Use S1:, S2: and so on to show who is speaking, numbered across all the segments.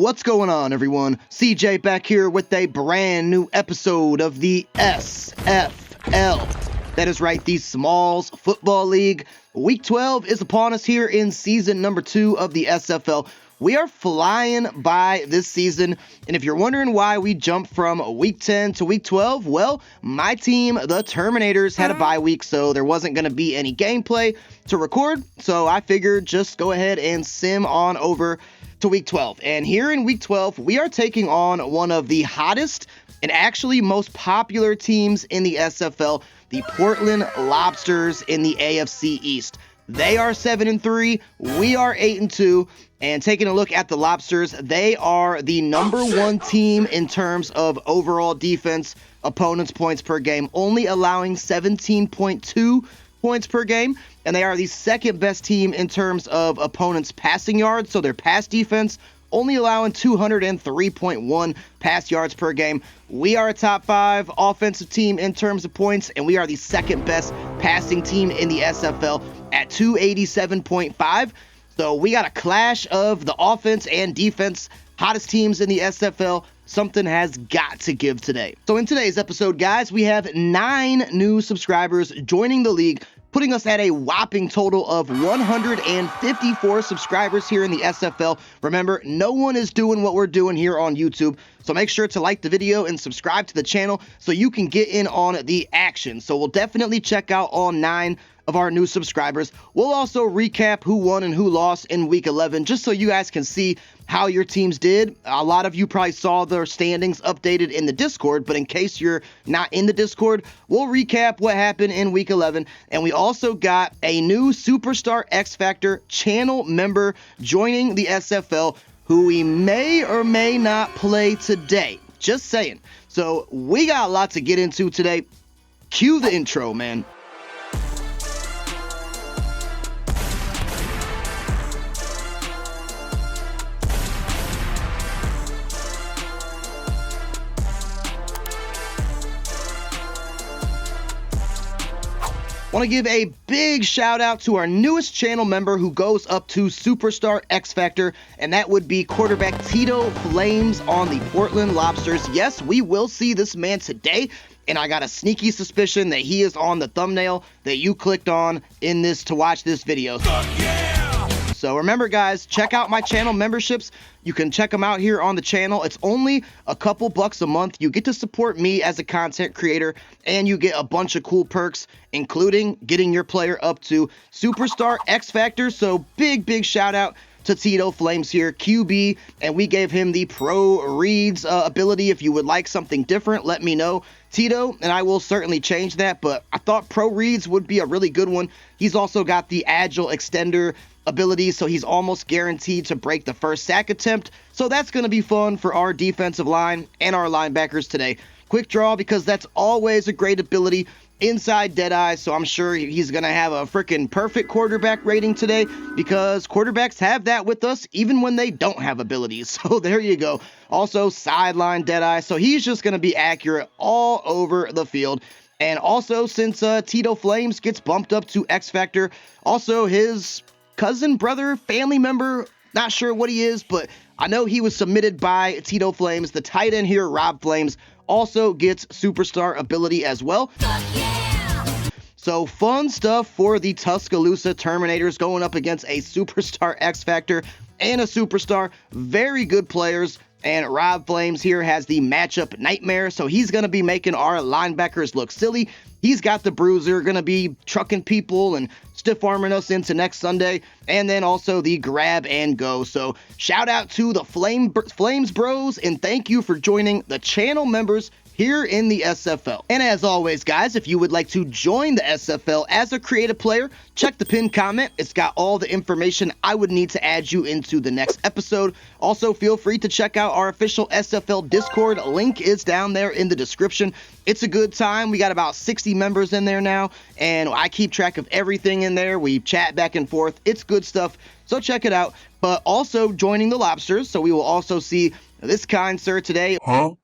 S1: What's going on, everyone? CJ back here with a brand new episode of the SFL. That is right, the Smallz Football League. Week 12 is upon us here in season number 2 of the SFL. We are flying by this season, and if you're wondering why we jumped from week 10 to week 12, well, my team, the Terminators, had a bye week, so there wasn't going to be any gameplay to record, so I figured just go ahead and sim on over to week 12. And here in week 12, we are taking on one of the hottest and actually most popular teams in the SFL, the Portland Lobsters in the AFC East. They are 7-3, we are 8-2, and taking a look at the Lobsters, they are the number one team in terms of overall defense, opponents' points per game, only allowing 17.2 points per game, and they are the second best team in terms of opponents' passing yards, so their pass defense only allowing 203.1 pass yards per game. We are a top 5 offensive team in terms of points, and we are the second best passing team in the SFL at 287.5. So we got a clash of the offense and defense, hottest teams in the SFL. Something has got to give today. So in today's episode, guys, we have 9 new subscribers joining the league, putting us at a whopping total of 154 subscribers here in the SFL. Remember, no one is doing what we're doing here on YouTube, so make sure to like the video and subscribe to the channel so you can get in on the action. So we'll definitely check out all 9 of our new subscribers. We'll also recap who won and who lost in week 11, just so you guys can see how your teams did. A lot of you probably saw their standings updated in the Discord, but in case you're not in the Discord, we'll recap what happened in week 11. And we also got a new Superstar X Factor channel member joining the SFL who we may or may not play today. Just saying. So we got a lot to get into today. Cue the intro, man. Want to give a big shout out to our newest channel member who goes up to Superstar X Factor, and that would be quarterback Tito Flames on the Portland Lobsters. Yes, we will see this man today, and I got a sneaky suspicion that he is on the thumbnail that you clicked on in this to watch this video. So remember, guys, check out my channel memberships. You can check them out here on the channel. It's only a couple bucks a month. You get to support me as a content creator, and you get a bunch of cool perks, including getting your player up to Superstar X Factor. So big shout out to Tito Flames here, QB, and we gave him the Pro Reads ability. If you would like something different, let me know, Tito, and I will certainly change that, but I thought Pro Reads would be a really good one. He's also got the Agile Extender ability, so he's almost guaranteed to break the first sack attempt, so that's going to be fun for our defensive line and our linebackers today. Quick draw, because that's always a great ability. Inside Deadeye, so I'm sure he's going to have a freaking perfect quarterback rating today, because quarterbacks have that with us even when they don't have abilities. So there you go. Also sideline Deadeye, so he's just going to be accurate all over the field. And also, since Tito Flames gets bumped up to X Factor, also his cousin, brother, family member, not sure what he is, but I know he was submitted by Tito Flames. The tight end here, Rob Flames, also gets superstar ability as well. So fun stuff for the Tuscaloosa Terminators going up against a Superstar X Factor and a Superstar. Very good players. And Rob Flames here has the matchup nightmare, so he's going to be making our linebackers look silly. He's got the bruiser, going to be trucking people and stiff-arming us into next Sunday, and then also the grab and go. So shout out to the Flames Bros, and thank you for joining the channel members here in the SFL. And as always, guys, if you would like to join the SFL as a creative player, check the pinned comment. It's got all the information I would need to add you into the next episode. Also, feel free to check out our official SFL Discord. Link is down there in the description. It's a good time. We got about 60 members in there now, and I keep track of everything in there. We chat back and forth. It's good stuff, so check it out. But also joining the Lobsters, so we will also see this kind sir today.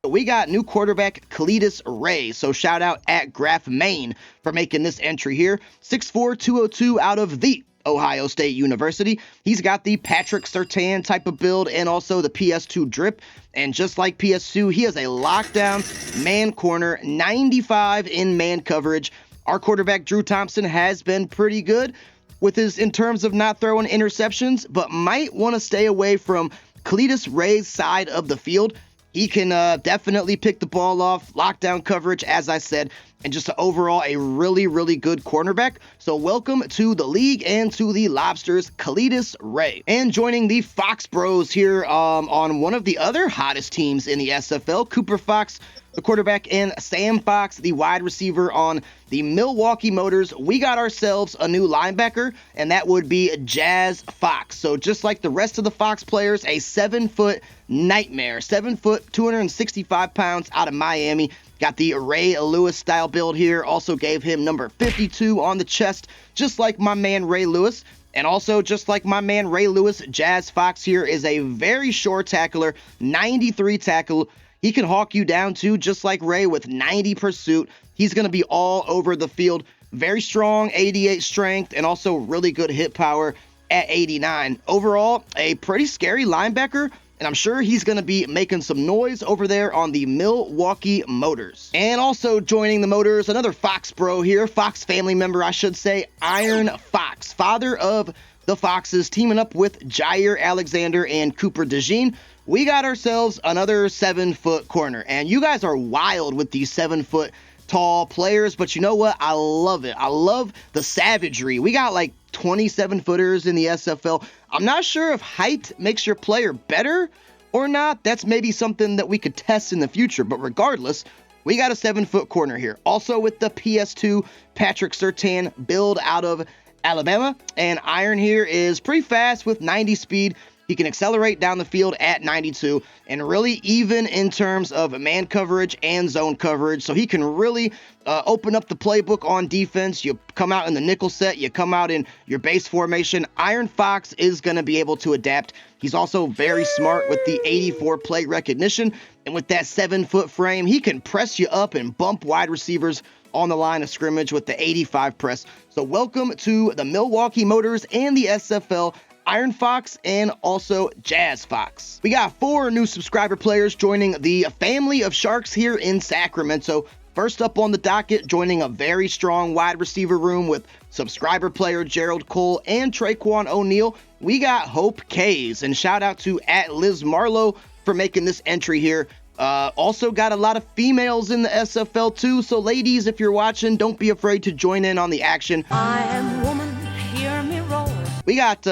S1: We got new quarterback Cletus Ray, so shout out at Graph Main for making this entry here. 6'4", 202 out of the Ohio State University. He's got the Patrick Surtain type of build and also the PS2 drip. And just like PS2, he has a lockdown man corner, 95 in man coverage. Our quarterback, Drew Thompson, has been pretty good in terms of not throwing interceptions, but might want to stay away from Cletus Ray's side of the field. He can definitely pick the ball off, lockdown coverage, as I said, and just overall a really, really good cornerback. So welcome to the league and to the Lobsters, Cletus Ray. And joining the Fox Bros here on one of the other hottest teams in the SFL, Cooper Fox, the quarterback, and Sam Fox, the wide receiver on the Milwaukee Motors. We got ourselves a new linebacker, and that would be Jazz Fox. So just like the rest of the Fox players, a 7-foot nightmare, 7 foot, 265 pounds out of Miami. Got the Ray Lewis style build here. Also gave him number 52 on the chest, just like my man Ray Lewis. And also, just like my man Ray Lewis, Jazz Fox here is a very short tackler, 93 tackle. He can hawk you down too, just like Ray, with 90 pursuit. He's going to be all over the field. Very strong, 88 strength, and also really good hit power at 89. Overall, a pretty scary linebacker, and I'm sure he's going to be making some noise over there on the Milwaukee Motors. And also joining the Motors, another Fox bro here, Fox family member, I should say, Iron Fox, father of the Foxes, teaming up with Jair Alexander and Cooper DeJean. We got ourselves another 7-foot corner, and you guys are wild with these 7-foot tall players, but you know what? I love it. I love the savagery. We got like 27-footers in the SFL. I'm not sure if height makes your player better or not. That's maybe something that we could test in the future, but regardless, we got a 7-foot corner here. Also with the PS2 Patrick Surtain build out of Alabama, and Iron here is pretty fast with 90 speed. He can accelerate down the field at 92 and really even in terms of man coverage and zone coverage. So he can really open up the playbook on defense. You come out in the nickel set, you come out in your base formation. Iron Fox is going to be able to adapt. He's also very smart with the 84 play recognition. And with that 7-foot frame, he can press you up and bump wide receivers on the line of scrimmage with the 85 press. So welcome to the Milwaukee Motors and the SFL. Iron Fox and also Jazz Fox. We got 4 new subscriber players joining the family of Sharks here in Sacramento. First up on the docket, joining a very strong wide receiver room with subscriber player Gerald Cole and Traquan O'Neal, we got Hope Kays. And shout out to @Liz Marlowe for making this entry here. Also got a lot of females in the SFL too, so ladies, if you're watching, don't be afraid to join in on the action.
S2: I am woman, hear me roar.
S1: We got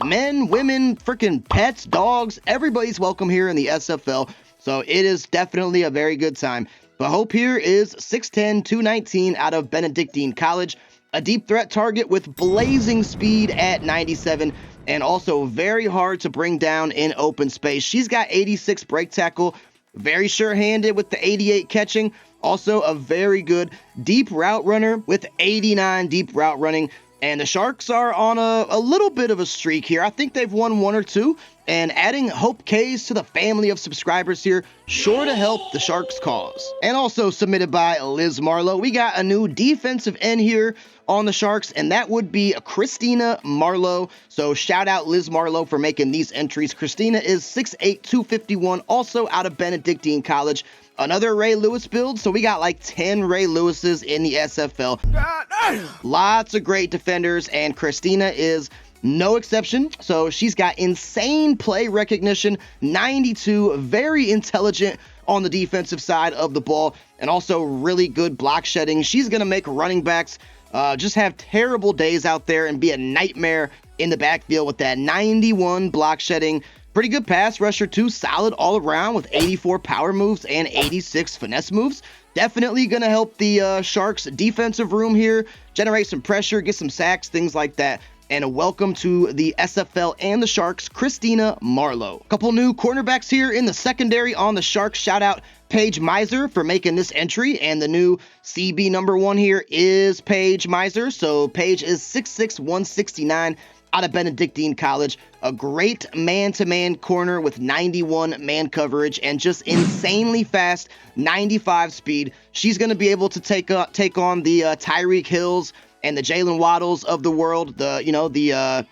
S1: men, women, freaking pets, dogs. Everybody's welcome here in the SFL. So it is definitely a very good time. But Hope here is 6'10", 219 out of Benedictine College. A deep threat target with blazing speed at 97 and also very hard to bring down in open space. She's got 86 break tackle. Very sure-handed with the 88 catching. Also a very good deep route runner with 89 deep route running. And the Sharks are on a little bit of a streak here. I think they've won 1 or 2. And adding Hope Kays to the family of subscribers here, sure to help the Sharks cause. And also submitted by Liz Marlowe, we got a new defensive end here on the Sharks, and that would be Christina Marlowe. So shout out Liz Marlowe for making these entries. Christina is 6'8", 251, also out of Benedictine College. Another Ray Lewis build, so we got like 10 Ray Lewises in the SFL. Lots of great defenders, and Christina is no exception. So she's got insane play recognition, 92, very intelligent on the defensive side of the ball, and also really good block shedding. She's going to make running backs just have terrible days out there and be a nightmare in the backfield with that 91 block shedding. Pretty good pass rusher too, solid all around with 84 power moves and 86 finesse moves. Definitely going to help the Sharks defensive room here, generate some pressure, get some sacks, things like that. And a welcome to the SFL and the Sharks, Christina Marlowe. A couple new cornerbacks here in the secondary on the Sharks. Shout out Paige Miser for making this entry. And the new CB number 1 here is Paige Miser. So Paige is 6'6", 169 out of Benedictine College. A great man-to-man corner with 91 man coverage and just insanely fast 95 speed. She's going to be able to take on the Tyreek Hills and the Jalen Waddles of the world, the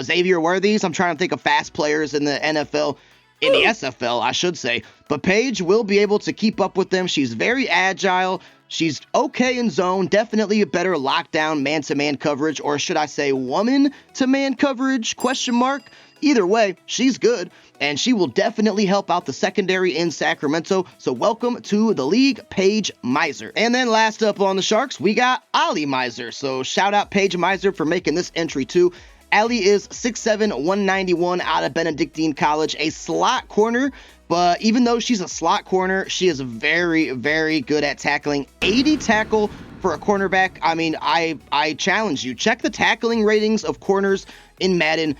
S1: Xavier Worthies. I'm trying to think of fast players in the NFL, in the SFL, I should say. But Paige will be able to keep up with them. She's very agile. She's okay in zone, definitely a better lockdown man-to-man coverage, or should I say woman-to-man coverage, question mark. Either way, she's good, and she will definitely help out the secondary in Sacramento. So welcome to the league, Paige Miser. And then last up on the Sharks, we got Ali Miser. So shout out Paige Miser for making this entry too. Ali is 6'7", 191 out of Benedictine College, a slot corner. But even though she's a slot corner, she is very, very good at tackling. 80 tackle for a cornerback. I mean, I challenge you. Check the tackling ratings of corners in Madden.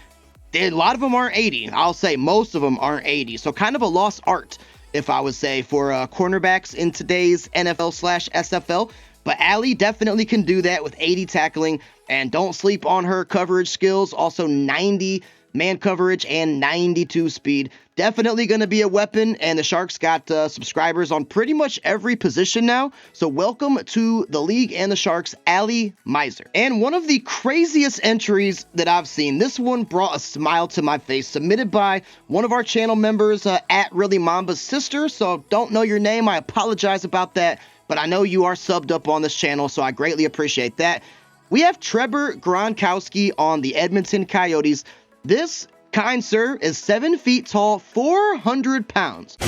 S1: A lot of them aren't 80. I'll say most of them aren't 80. So kind of a lost art, if I would say, for cornerbacks in today's NFL/SFL. But Ali definitely can do that with 80 tackling. And don't sleep on her coverage skills. Also 90 man coverage and 92 speed. Definitely going to be a weapon. And the Sharks got subscribers on pretty much every position now. So welcome to the league and the Sharks, Ali Miser. And one of the craziest entries that I've seen, this one brought a smile to my face, submitted by one of our channel members, at Really Mamba's sister. So don't know your name. I apologize about that. But I know you are subbed up on this channel, so I greatly appreciate that. We have Trevor Gronkowski on the Edmonton Coyotes. This kind sir is 7 feet tall, 400 pounds.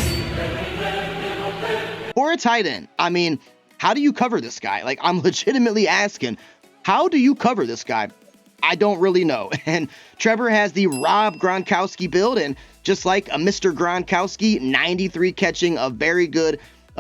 S1: For a tight end, I mean, how do you cover this guy? Like, I'm legitimately asking, how do you cover this guy? I don't really know. And Trevor has the Rob Gronkowski build, and just like a Mr. Gronkowski, 93 catching, a very good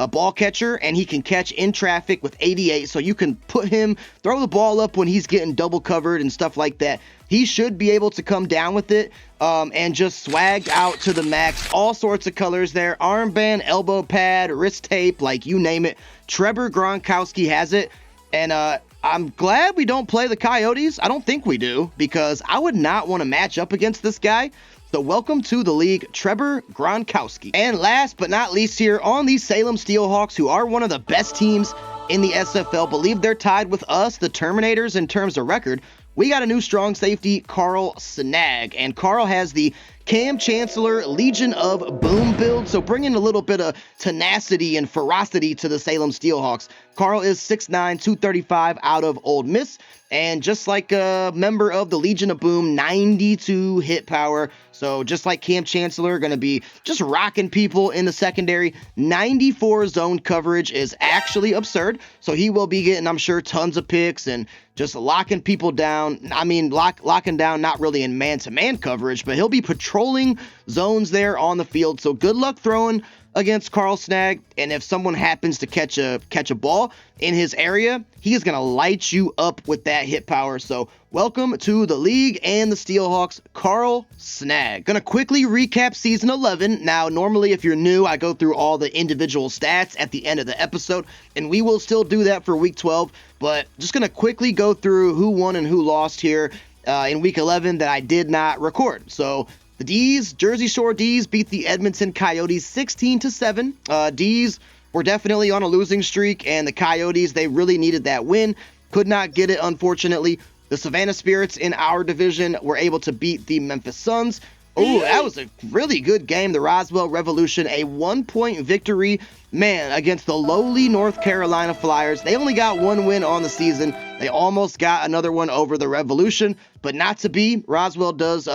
S1: ball catcher, and he can catch in traffic with 88, so you can put him, throw the ball up when he's getting double covered and stuff like that. He should be able to come down with it and just swag out to the max. All sorts of colors there, armband, elbow pad, wrist tape, like you name it. Trevor Gronkowski has it, and I'm glad we don't play the Coyotes. I don't think we do, because I would not want to match up against this guy. So welcome to the league, Trevor Gronkowski. And last but not least here on the Salem Steelhawks, who are one of the best teams in the SFL. Believe they're tied with us, the Terminators, in terms of record. We got a new strong safety, Carl Snag. And Carl has the Cam Chancellor Legion of Boom build, so bringing a little bit of tenacity and ferocity to the Salem Steelhawks. Carl is 6'9", 235 out of Ole Miss. And just like a member of the Legion of Boom, 92 hit power. So just like Cam Chancellor, going to be just rocking people in the secondary. 94 zone coverage is actually absurd. So he will be getting, I'm sure, tons of picks and just locking people down. I mean, locking down, not really in man-to-man coverage, but he'll be patrolling zones there on the field. So good luck throwing against Carl Snag, and if someone happens to catch a ball in his area, he is going to light you up with that hit power. So welcome to the league and the Steelhawks, Carl Snag. Gonna quickly recap season 11. Now, normally if you're new, I go through all the individual stats at the end of the episode, and we will still do that for week 12, but just gonna quickly go through who won and who lost here in week 11 that I did not record. So the D's, Jersey Shore D's, beat the Edmonton Coyotes 16-7. D's were definitely on a losing streak, and the Coyotes, they really needed that win. Could not get it, unfortunately. The Savannah Spirits in our division were able to beat the Memphis Suns. Oh, that was a really good game. The Roswell Revolution, a 1-point victory, man, against the lowly North Carolina Flyers. They only got one win on the season. They almost got another one over the Revolution, but not to be. Roswell does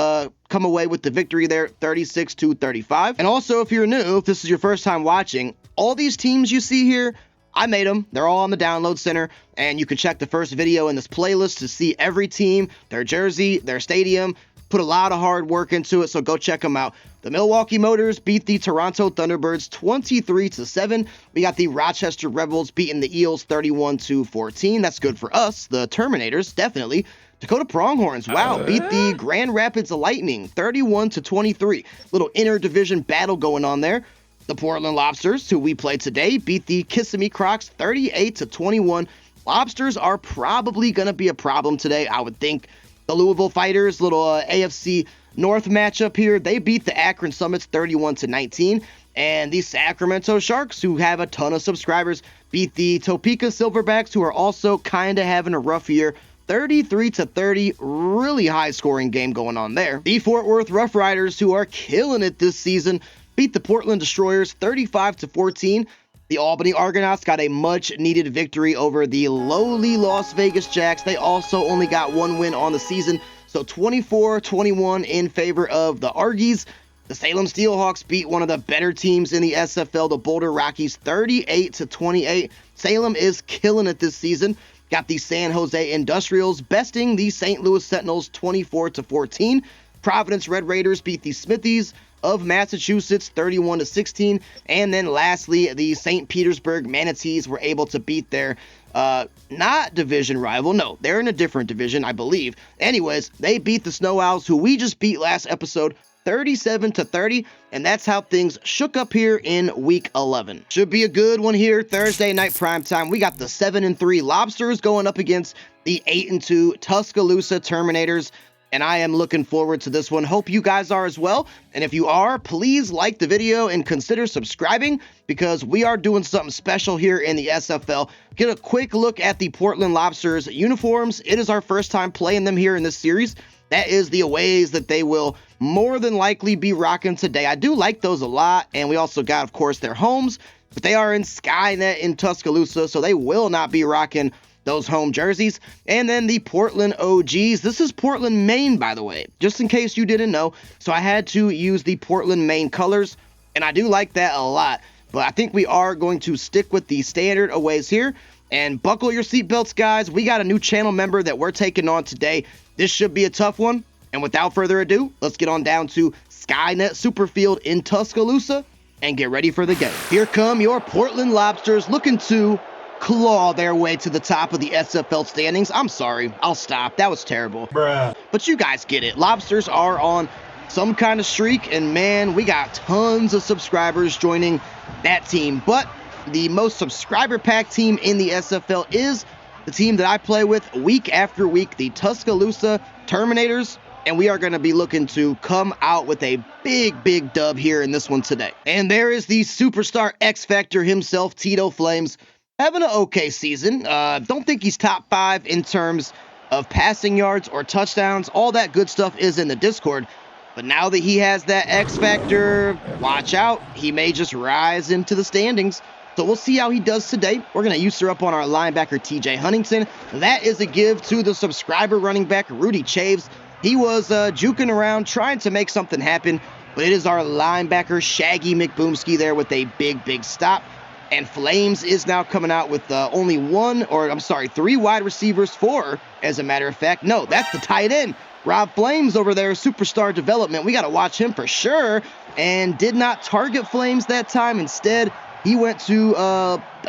S1: come away with the victory there, 36-35. And also, if you're new, if this is your first time watching, all these teams you see here, I made them. They're all on the download center, and you can check the first video in this playlist to see every team, their jersey, their stadium. Put a lot of hard work into it, so go check them out. The Milwaukee Motors beat the Toronto Thunderbirds 23-7. We got the Rochester Rebels beating the Eels 31-14. That's good for us. The Terminators, definitely. Dakota Pronghorns, wow, beat the Grand Rapids Lightning 31-23. Little interdivision battle going on there. The Portland Lobsters, who we played today, beat the Kissimmee Crocs 38-21. Lobsters are probably going to be a problem today, I would think. The Louisville Fighters, little AFC North matchup here, they beat the Akron Summits 31-19. And the Sacramento Sharks, who have a ton of subscribers, beat the Topeka Silverbacks, who are also kind of having a rough year. 33-30, really high scoring game going on there. The Fort Worth Rough Riders, who are killing it this season, beat the Portland Destroyers 35-14. The Albany Argonauts got a much needed victory over the lowly Las Vegas Jacks. They also only got one win on the season, so 24-21 in favor of the Argies. The Salem Steelhawks beat one of the better teams in the SFL, the Boulder Rockies, 38-28. Salem is killing it this season. Got the San Jose Industrials besting the St. Louis Sentinels 24-14. Providence Red Raiders beat the Smithies of Massachusetts 31-16. And then lastly, the St. Petersburg Manatees were able to beat their not division rival. No, they're in a different division, I believe. Anyways, they beat the Snow Owls, who we just beat last episode, 37-30, and that's how things shook up here in week 11. Should be a good one here. Thursday night primetime. We got the 7-3 Lobsters going up against the 8-2 Tuscaloosa Terminators, and I am looking forward to this one. Hope you guys are as well. And if you are, please like the video and consider subscribing, because we are doing something special here in the SFL. Get a quick look at the Portland Lobsters uniforms. It is our first time playing them here in this series. That is the aways that they will more than likely be rocking today. I do like those a lot, and we also got, of course, their homes, but they are in Skynet in Tuscaloosa, so they will not be rocking those home jerseys. And then the Portland OGs. This is Portland, Maine, by the way, just in case you didn't know. So I had to use the Portland, Maine colors, and I do like that a lot. But I think we are going to stick with the standard aways here. And buckle your seatbelts, guys. We got a new channel member that we're taking on today. This should be a tough one. And without further ado, let's get on down to Skynet Superfield in Tuscaloosa and get ready for the game. Here come your Portland Lobsters, looking to claw their way to the top of the SFL standings. I'm sorry, I'll stop. That was terrible.
S3: Bruh.
S1: But you guys get it. Lobsters are on some kind of streak, and man, we got tons of subscribers joining that team. But the most subscriber-packed team in the SFL is the team that I play with week after week, the Tuscaloosa Terminators, and we are going to be looking to come out with a big dub here in this one today. And there is the superstar X Factor himself, Tito Flames, having an okay season. Don't think he's top 5 in terms of passing yards or touchdowns. All that good stuff is in the Discord. But now that he has that X Factor, watch out. He may just rise into the standings. So we'll see how he does today. We're going to use her up on our linebacker, TJ Huntington. That is a give to the subscriber running back, Rudy Chaves. He was juking around, trying to make something happen. But it is our linebacker, Shaggy McBoomski, there with a big stop. And Flames is now coming out with only 3 wide receivers, 4, as a matter of fact. No, that's the tight end. Rob Flames over there, superstar development. We got to watch him for sure. And did not target Flames that time. Instead, he went to,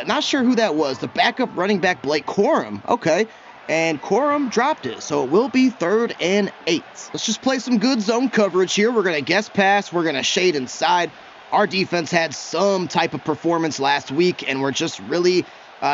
S1: not sure who that was, the backup running back, Blake Corum. Okay. And Corum dropped it, so it will be 3rd and 8. Let's just play some good zone coverage here. We're going to guess pass. We're going to shade inside. Our defense had some type of performance last week, and we're just really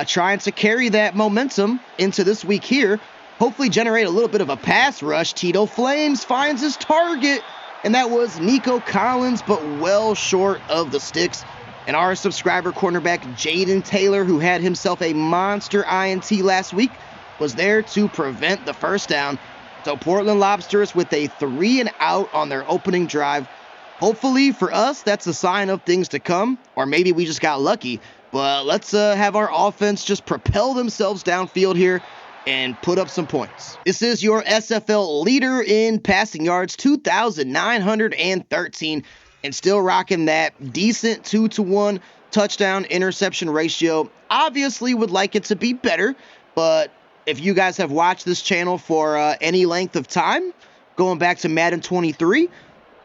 S1: trying to carry that momentum into this week here. Hopefully generate a little bit of a pass rush. Tito Flames finds his target, and that was Nico Collins, but well short of the sticks. And our subscriber cornerback, Jaden Taylor, who had himself a monster INT last week, was there to prevent the first down. So Portland Lobsters with a 3 and out on their opening drive. Hopefully for us, that's a sign of things to come, or maybe we just got lucky. But let's have our offense just propel themselves downfield here and put up some points. This is your SFL leader in passing yards, 2,913, and still rocking that decent 2-to-1 touchdown interception ratio. Obviously would like it to be better, but if you guys have watched this channel for any length of time, going back to Madden 23,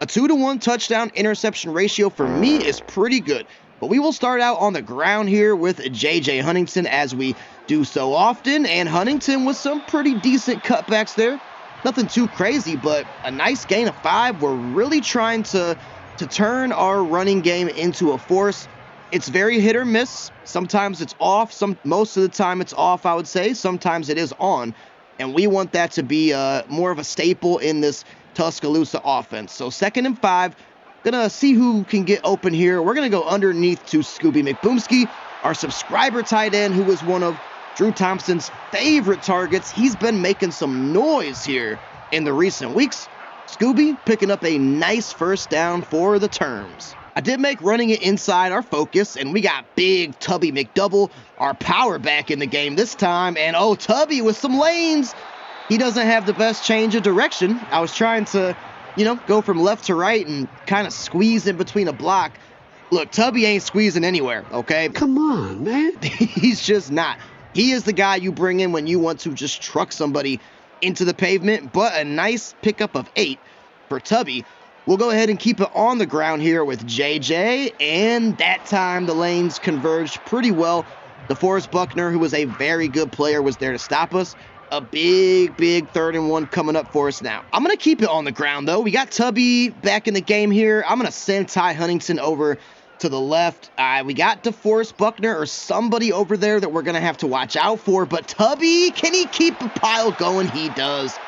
S1: a 2-to-1 touchdown interception ratio for me is pretty good. But we will start out on the ground here with J.J. Huntington, as we do so often. And Huntington with some pretty decent cutbacks there. Nothing too crazy, but a nice gain of 5. We're really trying to turn our running game into a force. It's very hit or miss. Sometimes it's off. Most of the time it's off, I would say. Sometimes it is on. And we want that to be more of a staple in this Tuscaloosa offense. So 2nd and 5. Gonna see who can get open here. We're gonna go underneath to Scooby McBoomski, our subscriber tight end, who was one of Drew Thompson's favorite targets. He's been making some noise here in the recent weeks. Scooby picking up a nice first down for the Terms. I did make running it inside our focus, and we got big Tubby McDouble, our power back in the game this time. And oh, Tubby with some lanes. He doesn't have the best change of direction. I was trying to, go from left to right and kind of squeeze in between a block. Look, Tubby ain't squeezing anywhere, okay?
S3: Come on, man.
S1: He's just not. He is the guy you bring in when you want to just truck somebody into the pavement, but a nice pickup of 8 for Tubby. We'll go ahead and keep it on the ground here with JJ, and that time the lanes converged pretty well. DeForest Buckner, who was a very good player, was there to stop us. A big 3rd and 1 coming up for us now. I'm going to keep it on the ground, though. We got Tubby back in the game here. I'm going to send Ty Huntington over to the left. We got DeForest Buckner or somebody over there that we're going to have to watch out for. But Tubby, can he keep the pile going? He does.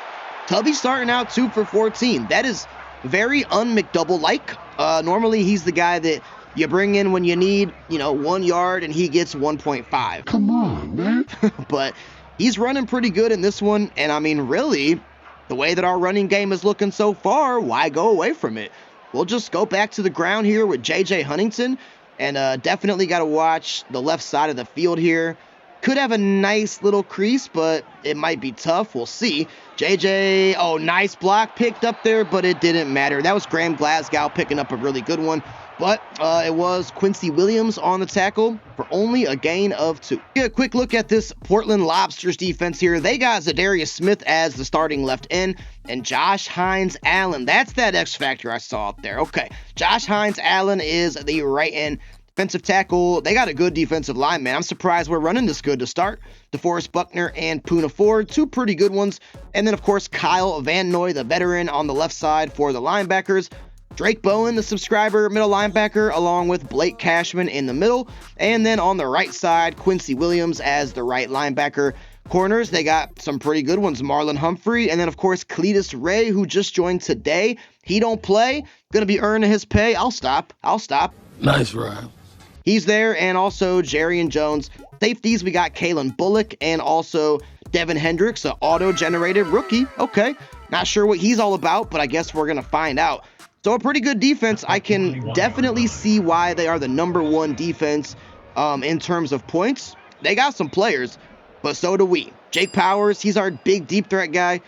S1: Tubby starting out 2 for 14. That is very un-McDouble-like. Normally, he's the guy that you bring in when you need, 1 yard, and he gets 1.5.
S3: Come on, man.
S1: But he's running pretty good in this one, and I mean, really, the way that our running game is looking so far, why go away from it? We'll just go back to the ground here with J.J. Huntington, and definitely got to watch the left side of the field here. Could have a nice little crease, but it might be tough. We'll see. JJ, oh, nice block picked up there, but it didn't matter. That was Graham Glasgow picking up a really good one. But it was Quincy Williams on the tackle for only a gain of 2. Get a quick look at this Portland Lobsters defense here. They got Zadarius Smith as the starting left end and Josh Hines Allen. That's that X factor I saw up there. Okay, Josh Hines Allen is the right end defensive tackle. They got a good defensive line, man. I'm surprised we're running this good to start. DeForest Buckner and Poona Ford, 2 pretty good ones. And then, of course, Kyle Van Noy, the veteran, on the left side for the linebackers. Drake Bowen, the subscriber middle linebacker, along with Blake Cashman in the middle. And then on the right side, Quincy Williams as the right linebacker. Corners, they got some pretty good ones. Marlon Humphrey, and then, of course, Cletus Ray, who just joined today. He don't play. Going to be earning his pay. I'll stop.
S3: Nice ride.
S1: He's there, and also Jerry and Jones. Safeties, we got Kalen Bullock and also Devin Hendricks, an auto-generated rookie. Okay, not sure what he's all about, but I guess we're going to find out. So a pretty good defense. I can definitely see why they are the #1 defense in terms of points. They got some players, but so do we. Jake Powers, he's our big deep threat guy.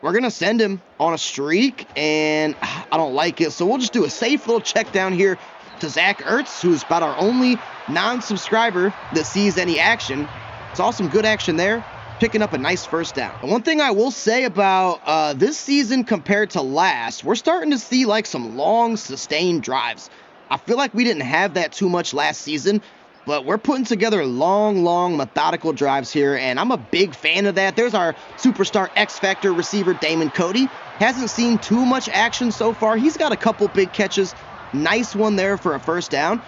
S1: We're going to send him on a streak, and I don't like it. So we'll just do a safe little check down here to Zach Ertz, who's about our only non-subscriber that sees any action. Saw some good action there, picking up a nice first down. And one thing I will say about this season compared to last, we're starting to see like some long, sustained drives. I feel like we didn't have that too much last season, but we're putting together long, methodical drives here, and I'm a big fan of that. There's our superstar X-Factor receiver, Damon Cody. Hasn't seen too much action so far. He's got a couple big catches. Nice one there for a first down.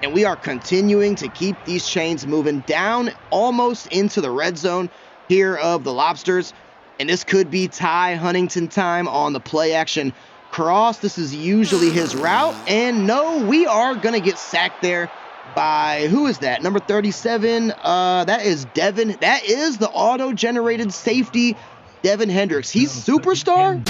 S1: And we are continuing to keep these chains moving down almost into the red zone here of the Lobsters. And this could be Ty Huntington time on the play action cross. This is usually his route. And no, we are going to get sacked there by, who is that? Number 37. That is Devin. That is the auto-generated safety, Devin Hendricks. He's superstar.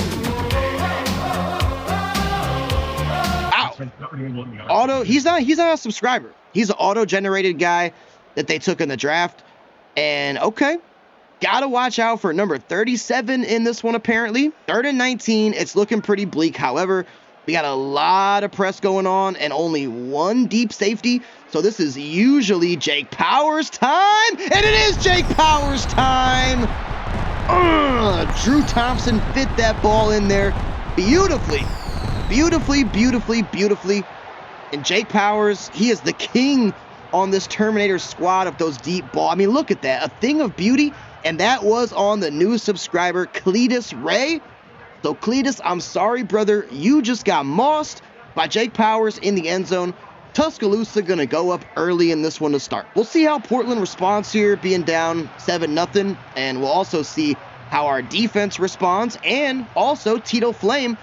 S1: He's not a subscriber. He's an auto-generated guy that they took in the draft. And okay, gotta watch out for number 37 in this one apparently. 3rd and 19, it's looking pretty bleak. However, we got a lot of press going on and only 1 deep safety. So this is usually Jake Powers time, and it is Jake Powers time. Drew Thompson fit that ball in there beautifully. And Jake Powers, he is the king on this Terminator squad of those deep balls. I mean, look at that. A thing of beauty. And that was on the new subscriber, Cletus Ray. So, Cletus, I'm sorry, brother. You just got mossed by Jake Powers in the end zone. Tuscaloosa going to go up early in this one to start. We'll see how Portland responds here, being down 7-0. And we'll also see how our defense responds. And also Tito Flames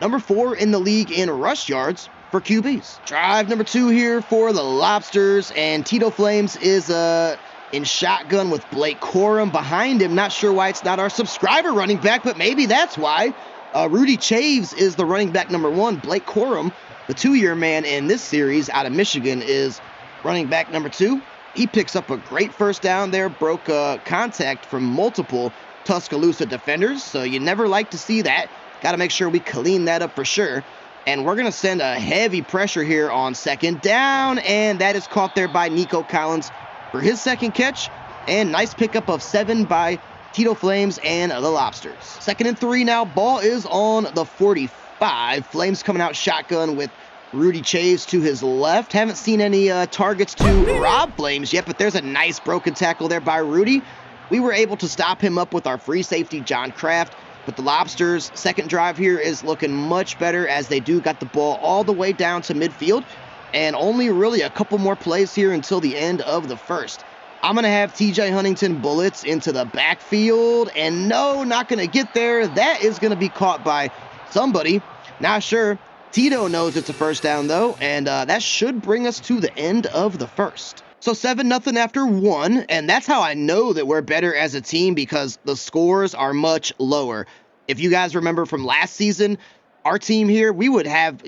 S1: Number 4 in the league in rush yards for QBs. Drive number 2 here for the Lobsters, and Tito Flames is in shotgun with Blake Corum behind him. Not sure why it's not our subscriber running back, but maybe that's why. Rudy Chaves is the running back number 1. Blake Corum, the 2-year man in this series out of Michigan, is running back number 2. He picks up a great first down there, broke contact from multiple Tuscaloosa defenders, so you never like to see that. Got to make sure we clean that up for sure. And we're going to send a heavy pressure here on second down, and that is caught there by Nico Collins for his second catch. And nice pickup of 7 by Tito Flames and the Lobsters. 2nd and 3 now. Ball is on the 45. Flames coming out shotgun with Rudy Chaves to his left. Haven't seen any targets to Rob Flames yet, but there's a nice broken tackle there by Rudy. We were able to stop him up with our free safety, John Kraft. But the Lobsters' second drive here is looking much better, as they do got the ball all the way down to midfield. And only really a couple more plays here until the end of the first. I'm going to have TJ Huntington bullets into the backfield. And no, not going to get there. That is going to be caught by somebody. Not sure. Tito knows it's a first down, though. And that should bring us to the end of the first. So 7-0 after 1, and that's how I know that we're better as a team, because the scores are much lower. If you guys remember from last season, our team here, we would have,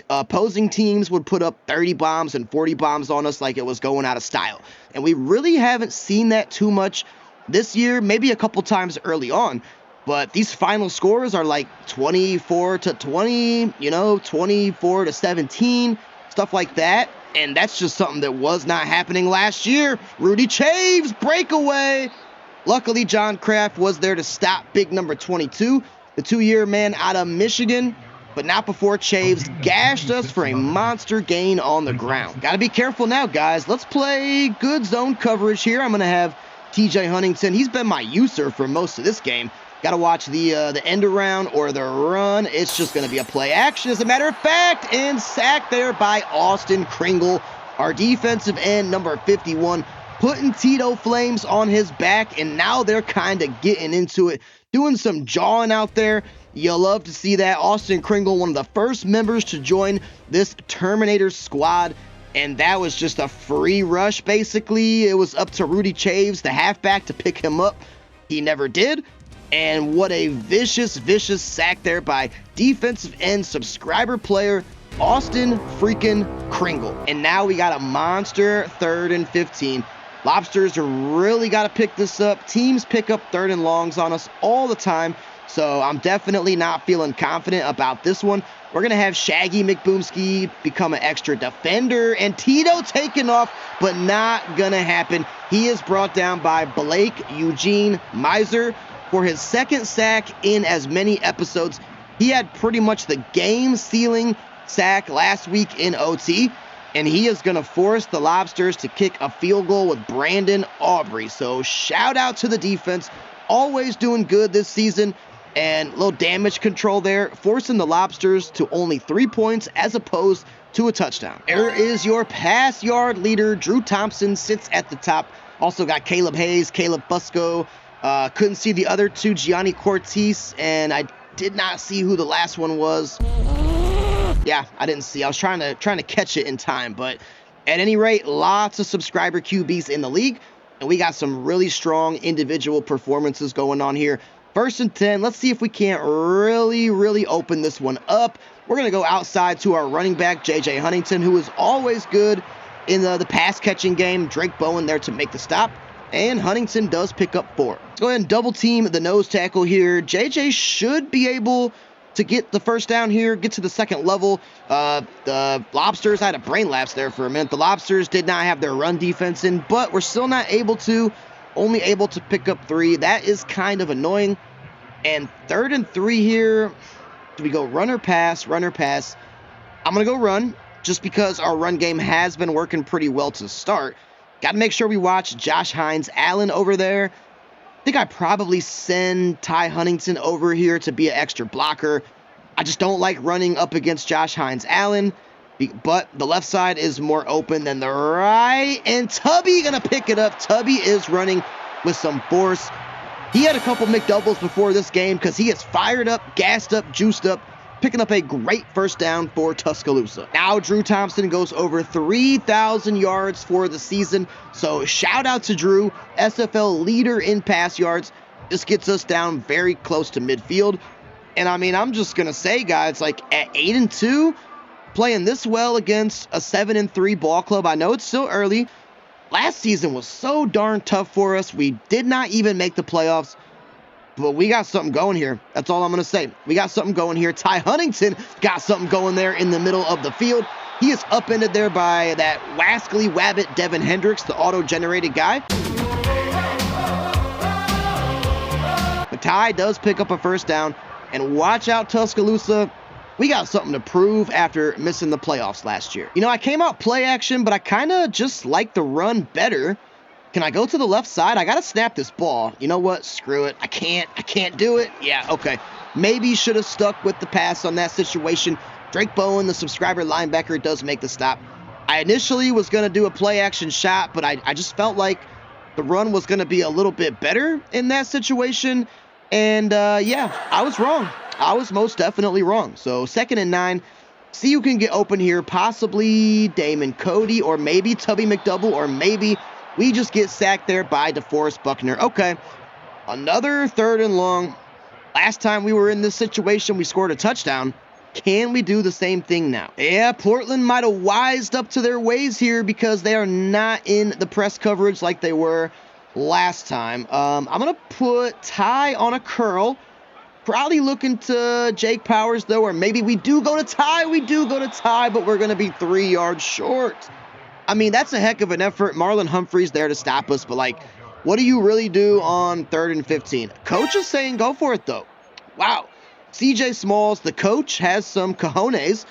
S1: opposing teams would put up 30 bombs and 40 bombs on us like it was going out of style. And we really haven't seen that too much this year, maybe a couple times early on. But these final scores are like 24-20, 24-17, stuff like that. And that's just something that was not happening last year. Rudy Chaves, breakaway. Luckily, John Kraft was there to stop big number 22, the 2-year man out of Michigan. But not before Chaves gashed us for a monster gain on the ground. Got to be careful now, guys. Let's play good zone coverage here. I'm going to have TJ Huntington. He's been my user for most of this game. Got to watch the end around or the run. It's just going to be a play action, as a matter of fact. And sacked there by Austin Kringle, our defensive end, number 51, putting Tito Flames on his back. And now they're kind of getting into it, doing some jawing out there. You'll love to see that. Austin Kringle, one of the first members to join this Terminator squad. And that was just a free rush, basically. It was up to Rudy Chaves, the halfback, to pick him up. He never did. And what a vicious, vicious sack there by defensive end subscriber player Austin freaking Kringle. And now we got a monster 3rd and 15. Lobsters really got to pick this up. Teams pick up 3rd and longs on us all the time. So I'm definitely not feeling confident about this one. We're going to have Shaggy McBoomski become an extra defender. And Tito taking off, but not going to happen. He is brought down by Blake Eugene Miser for his 2nd sack in as many episodes. He had pretty much the game-sealing sack last week in OT, and he is going to force the Lobsters to kick a field goal with Brandon Aubrey. So shout out to the defense, always doing good this season, and a little damage control there, forcing the Lobsters to only 3 points as opposed to a touchdown. There is your pass yard leader. Drew Thompson sits at the top. Also got Caleb Hayes, Caleb Busco. Couldn't see the other two, Gianni Cortese, and I did not see who the last one was. Yeah, I didn't see. I was trying to catch it in time, but at any rate, lots of subscriber QBs in the league, and we got some really strong individual performances going on here. 1st and 10. Let's see if we can't really open this one up. We're going to go outside to our running back, J.J. Huntington, who is always good in the pass-catching game. Drake Bowen there to make the stop. And Huntington does pick up 4. Let's go ahead and double team the nose tackle here. JJ should be able to get the first down here, get to the 2nd level. The Lobsters, I had a brain lapse there for a minute. The Lobsters did not have their run defense in, but we're still not able to, only able to pick up 3. That is kind of annoying. And 3rd and 3 here. Do we go run or pass? Run or pass? I'm going to go run, just because our run game has been working pretty well to start. Got to make sure we watch Josh Hines Allen over there. I think I probably send Ty Huntington over here to be an extra blocker. I just don't like running up against Josh Hines Allen, but the left side is more open than the right. And Tubby going to pick it up. Tubby is running with some force. He had a couple McDoubles before this game because he is fired up, gassed up, juiced up, picking up a great first down for Tuscaloosa. Now Drew Thompson goes over 3,000 yards for the season, so shout out to Drew, SFL leader in pass yards. This gets us down very close to midfield. And I mean, I'm just going to say, guys, like at 8-2, playing this well against a 7-3 ball club. I know it's still early. Last season was so darn tough for us. We did not even make the playoffs, but we got something going here. That's all I'm going to say. We got something going here. Ty Huntington got something going there in the middle of the field. He is upended there by that wascally wabbit Devin Hendricks, the auto-generated guy. But Ty does pick up a first down. And watch out, Tuscaloosa. We got something to prove after missing the playoffs last year. You know, I came out play action, but I kind of just like the run better. Can I go to the left side? I got to snap this ball. You know what? Screw it. I can't do it. Yeah, okay. Maybe should have stuck with the pass on that situation. Drake Bowen, the subscriber linebacker, does make the stop. I initially was going to do a play action shot, but I just felt like the run was going to be a little bit better in that situation. And yeah, I was wrong. I was most definitely wrong. So 2nd and 9. See who can get open here. Possibly Damon Cody or maybe Tubby McDouble, or maybe we just get sacked there by DeForest Buckner. Okay, another 3rd and long. Last time we were in this situation, we scored a touchdown. Can we do the same thing now? Yeah, Portland might have wised up to their ways here because they are not in the press coverage like they were last time. I'm going to put Ty on a curl. Probably looking to Jake Powers, though, or maybe we do go to Ty. We do go to Ty, but we're going to be 3 yards short. I mean, that's a heck of an effort. Marlon Humphrey's there to stop us, but, like, what do you really do on 3rd and 15? Coach is saying go for it, though. Wow. CJ Smallz, the coach, has some cojones.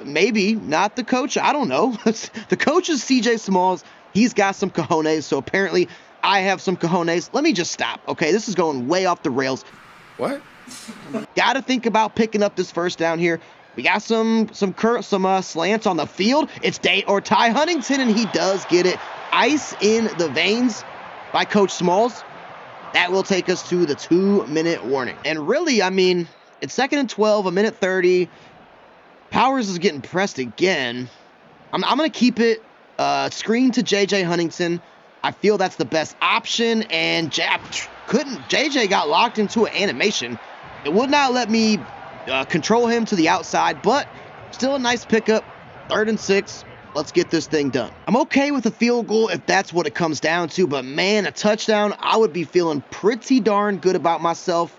S1: Maybe not the coach. I don't know. The coach is CJ Smallz. He's got some cojones, so apparently I have some cojones. Let me just stop, okay? This is going way off the rails.
S3: What?
S1: Got to think about picking up this first down here. We got some slants on the field. It's Ty Huntington, and he does get it. Ice in the veins by Coach Smallz. That will take us to the 2-minute warning. And really, I mean, it's 2nd and 12, 1:30. Powers is getting pressed again. I'm going to keep it screen to JJ Huntington. I feel that's the best option, and JJ got locked into an animation. It would not let me control him to the outside, but still a nice pickup. 3rd and 6. Let's get this thing done. I'm okay with a field goal if that's what it comes down to, but man, a touchdown, I would be feeling pretty darn good about myself.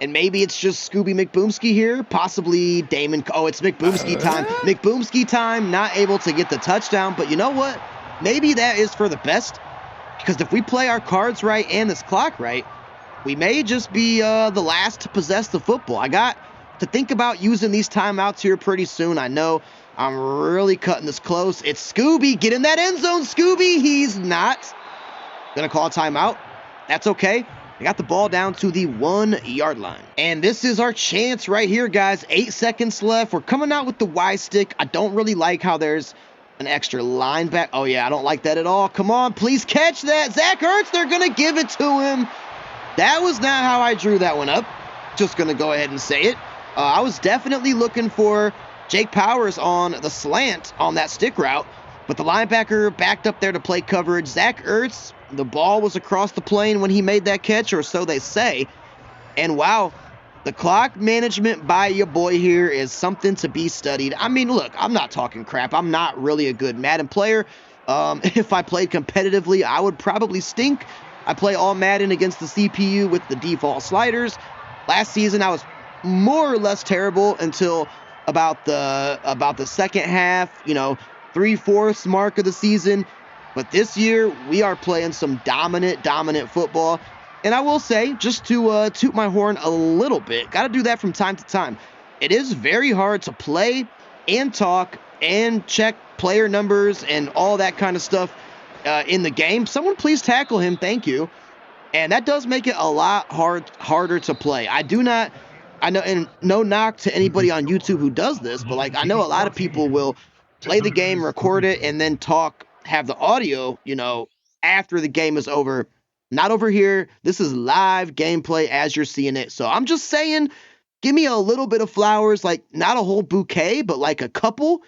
S1: And maybe it's just Scooby McBoomski here, possibly Damon. Oh, it's McBoomski time. McBoomski time, not able to get the touchdown, but you know what? Maybe that is for the best, because if we play our cards right and this clock right, we may just be the last to possess the football. I got to think about using these timeouts here pretty soon. I know I'm really cutting this close. It's Scooby. Get in that end zone, Scooby. He's not going to call a timeout. That's okay. I got the ball down to the 1-yard line. And this is our chance right here, guys. 8 seconds left. We're coming out with the Y stick. I don't really like how there's an extra line back. Oh, yeah, I don't like that at all. Come on, please catch that. Zach Ertz, they're going to give it to him. That was not how I drew that one up. Just going to go ahead and say it. I was definitely looking for Jake Powers on the slant on that stick route, but the linebacker backed up there to play coverage. Zach Ertz, the ball was across the plane when he made that catch, or so they say. And wow, the clock management by your boy here is something to be studied. I mean, look, I'm not talking crap. I'm not really a good Madden player. If I played competitively, I would probably stink. I play all Madden against the CPU with the default sliders. Last season, I was more or less terrible until about the second half, 3/4 mark of the season. But this year, we are playing some dominant football. And I will say, just to toot my horn a little bit, got to do that from time to time. It is very hard to play and talk and check player numbers and all that kind of stuff in the game. Someone please tackle him, thank you. And that does make it a lot harder to play. I know, and no knock to anybody on YouTube who does this, but I know a lot of people will play the game, record it, and then have the audio, after the game is over. Not over here. This is live gameplay as you're seeing it. So I'm just saying, Give me a little bit of flowers, like not a whole bouquet, but like a couple,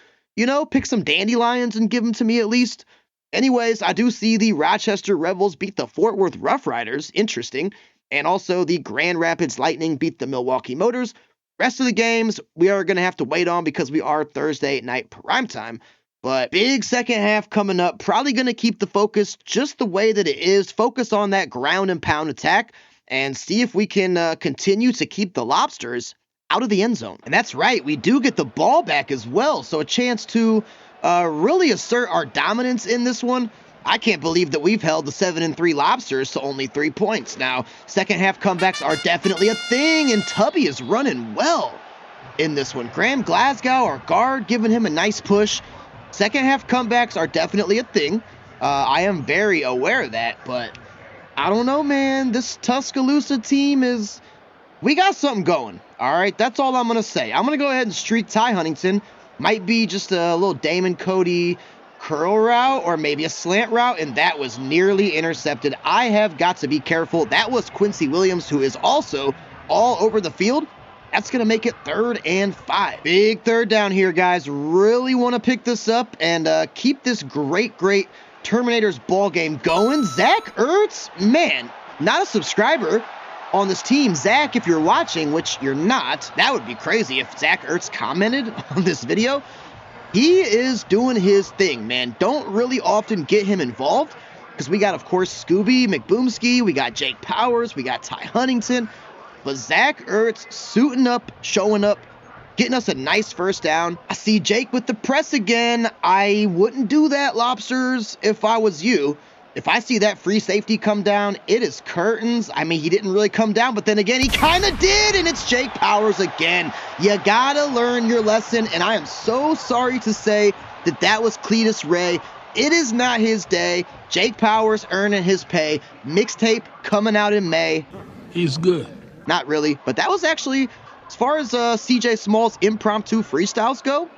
S1: pick some dandelions and give them to me at least. Anyways, I do see the Rochester Rebels beat the Fort Worth Rough Riders. Interesting. And also the Grand Rapids Lightning beat the Milwaukee Motors. Rest of the games we are going to have to wait on because we are Thursday night primetime. But big second half coming up. Probably going to keep the focus just the way that it is. Focus on that ground and pound attack and see if we can continue to keep the Lobsters out of the end zone. And that's right. We do get the ball back as well. So a chance to really assert our dominance in this one. I can't believe that we've held the 7-3 Lobsters to only 3 points. Now, second half comebacks are definitely a thing, and Tubby is running well in this one. Graham Glasgow, our guard, giving him a nice push. Second half comebacks are definitely a thing. I am very aware of that, but I don't know, man. This Tuscaloosa team we got something going. All right, that's all I'm going to say. I'm going to go ahead and streak Ty Huntington. Might be just a little Damon Cody curl route or maybe a slant route, and that was nearly intercepted. I have got to be careful. That was Quincy Williams, who is also all over the field. That's going to make it 3rd and 5. Big third down here, guys. Really want to pick this up and keep this great Terminators ball game going. Zach Ertz, man, not a subscriber on this team. Zach, if you're watching, which you're not, that would be crazy if Zach Ertz commented on this video. He is doing his thing, man. Don't really often get him involved because we got, of course, Scooby McBoomski, we got Jake Powers, we got Ty Huntington, but Zach Ertz suiting up, showing up, getting us a nice first down. I see Jake with the press again. I wouldn't do that, Lobsters, if I was you. If I see that free safety come down, it is curtains. I mean, he didn't really come down, but then again, he kind of did, and it's Jake Powers again. You gotta learn your lesson, and I am so sorry to say that was Cletus Ray. It is not his day. Jake Powers earning his pay. Mixtape coming out in May.
S3: He's good.
S1: Not really, but that was actually, as far as CJ Small's impromptu freestyles go,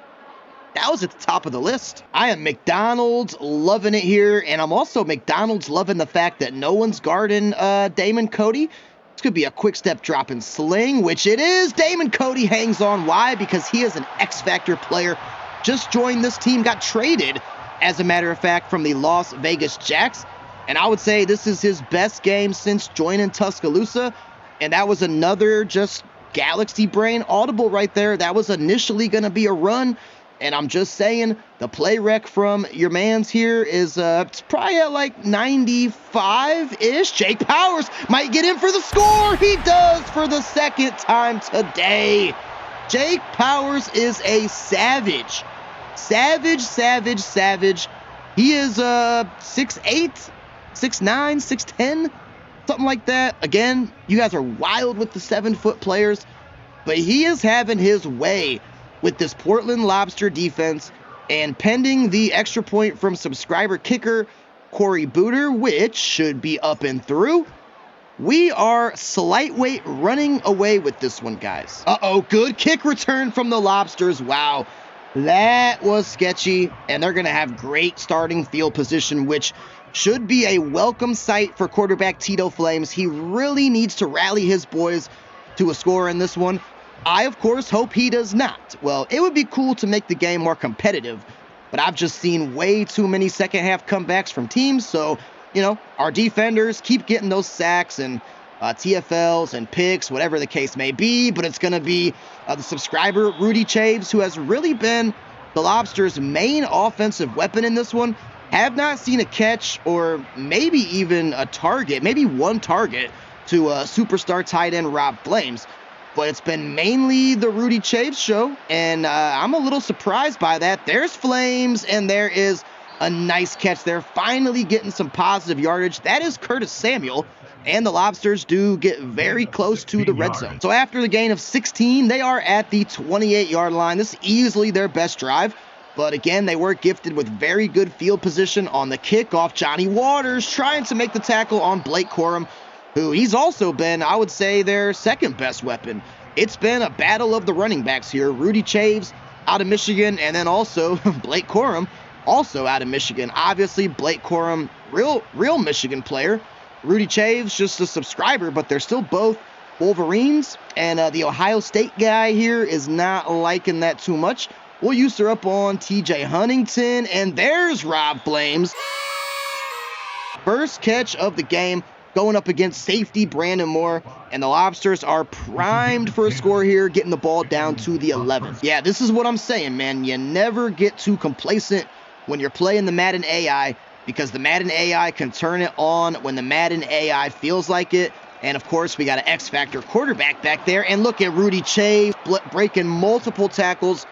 S1: that was at the top of the list. I am McDonald's loving it here, and I'm also McDonald's loving the fact that no one's guarding Damon Cody. This could be a quick step drop and sling, which it is. Damon Cody hangs on. Why? Because he is an X-Factor player. Just joined this team, got traded, as a matter of fact, from the Las Vegas Jacks. And I would say this is his best game since joining Tuscaloosa. And that was another just Galaxy Brain audible right there. That was initially going to be a run. And I'm just saying, the play rec from your mans here is it's probably at like 95-ish. Jake Powers might get in for the score. He does for the second time today. Jake Powers is a savage. Savage. He is 6'8", 6'9", 6'10", something like that. Again, you guys are wild with the 7-foot players, but he is having his way with this Portland Lobster defense, and pending the extra point from subscriber kicker Corey Booter, which should be up and through, we are slight weight running away with this one, guys. Uh-oh, good kick return from the Lobsters. Wow, that was sketchy, and they're going to have great starting field position, which should be a welcome sight for quarterback Tito Flames. He really needs to rally his boys to a score in this one. I, of course, hope he does not. Well, it would be cool to make the game more competitive, but I've just seen way too many second-half comebacks from teams, so, our defenders keep getting those sacks and TFLs and picks, whatever the case may be, but it's going to be the subscriber, Rudy Chaves, who has really been the Lobsters' main offensive weapon in this one. Have not seen a catch or maybe even a target, maybe one target to superstar tight end Rob Flames. But it's been mainly the Rudy Chaves show, and I'm a little surprised by that. There's Flames, and there is a nice catch there. Finally getting some positive yardage. That is Curtis Samuel, and the Lobsters do get very close to the red zone. So after the gain of 16, they are at the 28-yard line. This is easily their best drive. But again, they were gifted with very good field position on the kickoff. Johnny Waters trying to make the tackle on Blake Corum, who he's also been, I would say, their second best weapon. It's been a battle of the running backs here. Rudy Chaves out of Michigan, and then also Blake Corum, also out of Michigan. Obviously, Blake Corum, real Michigan player. Rudy Chaves, just a subscriber, but they're still both Wolverines, and the Ohio State guy here is not liking that too much. We'll use her up on TJ Huntington, and there's Rob Flames. First catch of the game, going up against safety Brandon Moore, and the Lobsters are primed for a score here, getting the ball down to the 11th. Yeah, this is what I'm saying, man. You never get too complacent when you're playing the Madden AI, because the Madden AI can turn it on when the Madden AI feels like it. And of course, we got an X-Factor quarterback back there. And look at Rudy Chase breaking multiple tackles.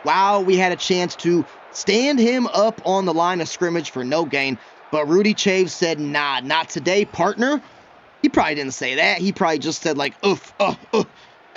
S1: Wow, we had a chance to stand him up on the line of scrimmage for no gain. But Rudy Chase said, nah, not today, partner. He probably didn't say that. He probably just said like, oof, because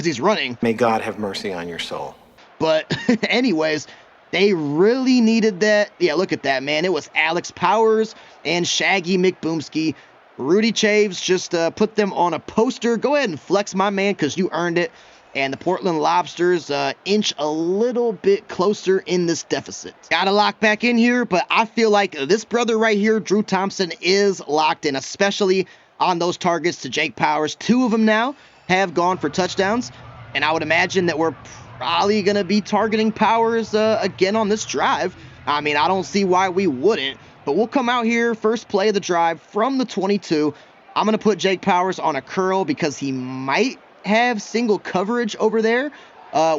S1: he's running.
S4: May God have mercy on your soul.
S1: But anyways, they really needed that. Yeah, look at that, man. It was Alex Powers and Shaggy McBoomski. Rudy Chaves just put them on a poster. Go ahead and flex, my man, because you earned it. And the Portland Lobsters inch a little bit closer in this deficit. Got to lock back in here, but I feel like this brother right here, Drew Thompson, is locked in, especially on those targets to Jake Powers. 2 of them now have gone for touchdowns, and I would imagine that we're probably going to be targeting Powers again on this drive. I mean, I don't see why we wouldn't. But we'll come out here, first play of the drive from the 22. I'm going to put Jake Powers on a curl because he might have single coverage over there,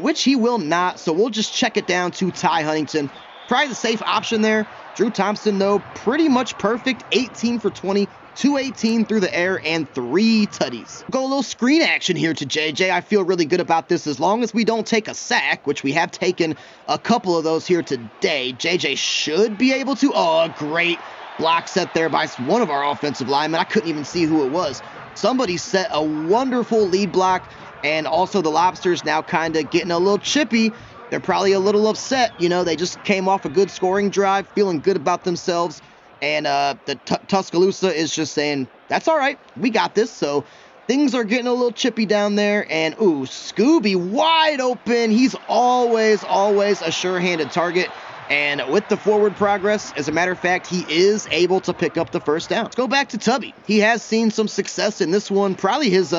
S1: which he will not. So we'll just check it down to Ty Huntington. Probably the safe option there. Drew Thompson, though, pretty much perfect. 18 for 20, 218 through the air, and 3 tutties. Go a little screen action here to JJ. I feel really good about this as long as we don't take a sack, which we have taken a couple of those here today. JJ should be able to. Oh, a great block set there by one of our offensive linemen. I couldn't even see who it was. Somebody set a wonderful lead block, and also the Lobsters now kind of getting a little chippy. They're probably a little upset. You know, they just came off a good scoring drive, feeling good about themselves. And the Tuscaloosa is just saying, that's all right. We got this. So things are getting a little chippy down there. And, ooh, Scooby wide open. He's always a sure-handed target. And with the forward progress, as a matter of fact, he is able to pick up the first down. Let's go back to Tubby. He has seen some success in this one. Probably his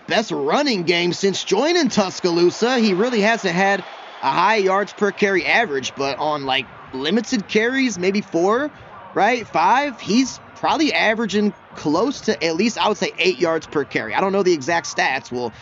S1: best running game since joining Tuscaloosa. He really hasn't had a high yards per carry average, but on, like, limited carries, maybe 4, right? 5, he's probably averaging close to at least, I would say, 8 yards per carry. I don't know the exact stats. We'll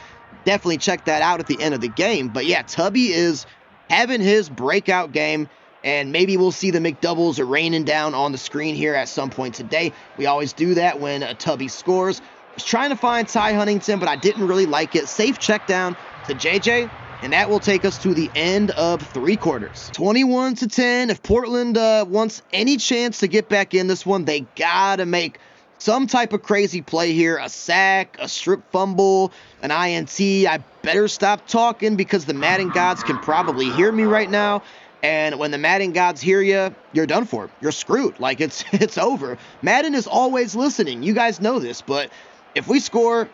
S1: definitely check that out at the end of the game. But yeah, Tubby is having his breakout game, and maybe we'll see the McDoubles raining down on the screen here at some point today. We always do that when Tubby scores. I was trying to find Ty Huntington, but I didn't really like it. Safe check down to JJ. And that will take us to the end of 3 quarters. 21-10. If Portland wants any chance to get back in this one, they got to make some type of crazy play here. A sack, a strip fumble, an INT. I better stop talking because the Madden gods can probably hear me right now. And when the Madden gods hear you, you're done for. You're screwed. Like, it's over. Madden is always listening. You guys know this. But if we score,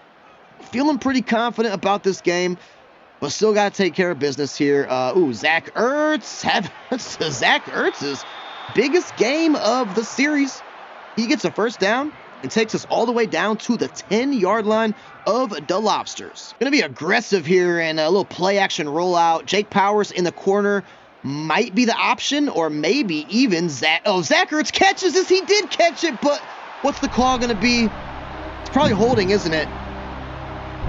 S1: feeling pretty confident about this game. But still got to take care of business here. Zach Ertz. Zach Ertz's biggest game of the series. He gets a first down and takes us all the way down to the 10-yard line of the Lobsters. Going to be aggressive here and a little play-action rollout. Jake Powers in the corner might be the option, or maybe even Zach. Oh, Zach Ertz catches this. He did catch it, but what's the call going to be? It's probably holding, isn't it?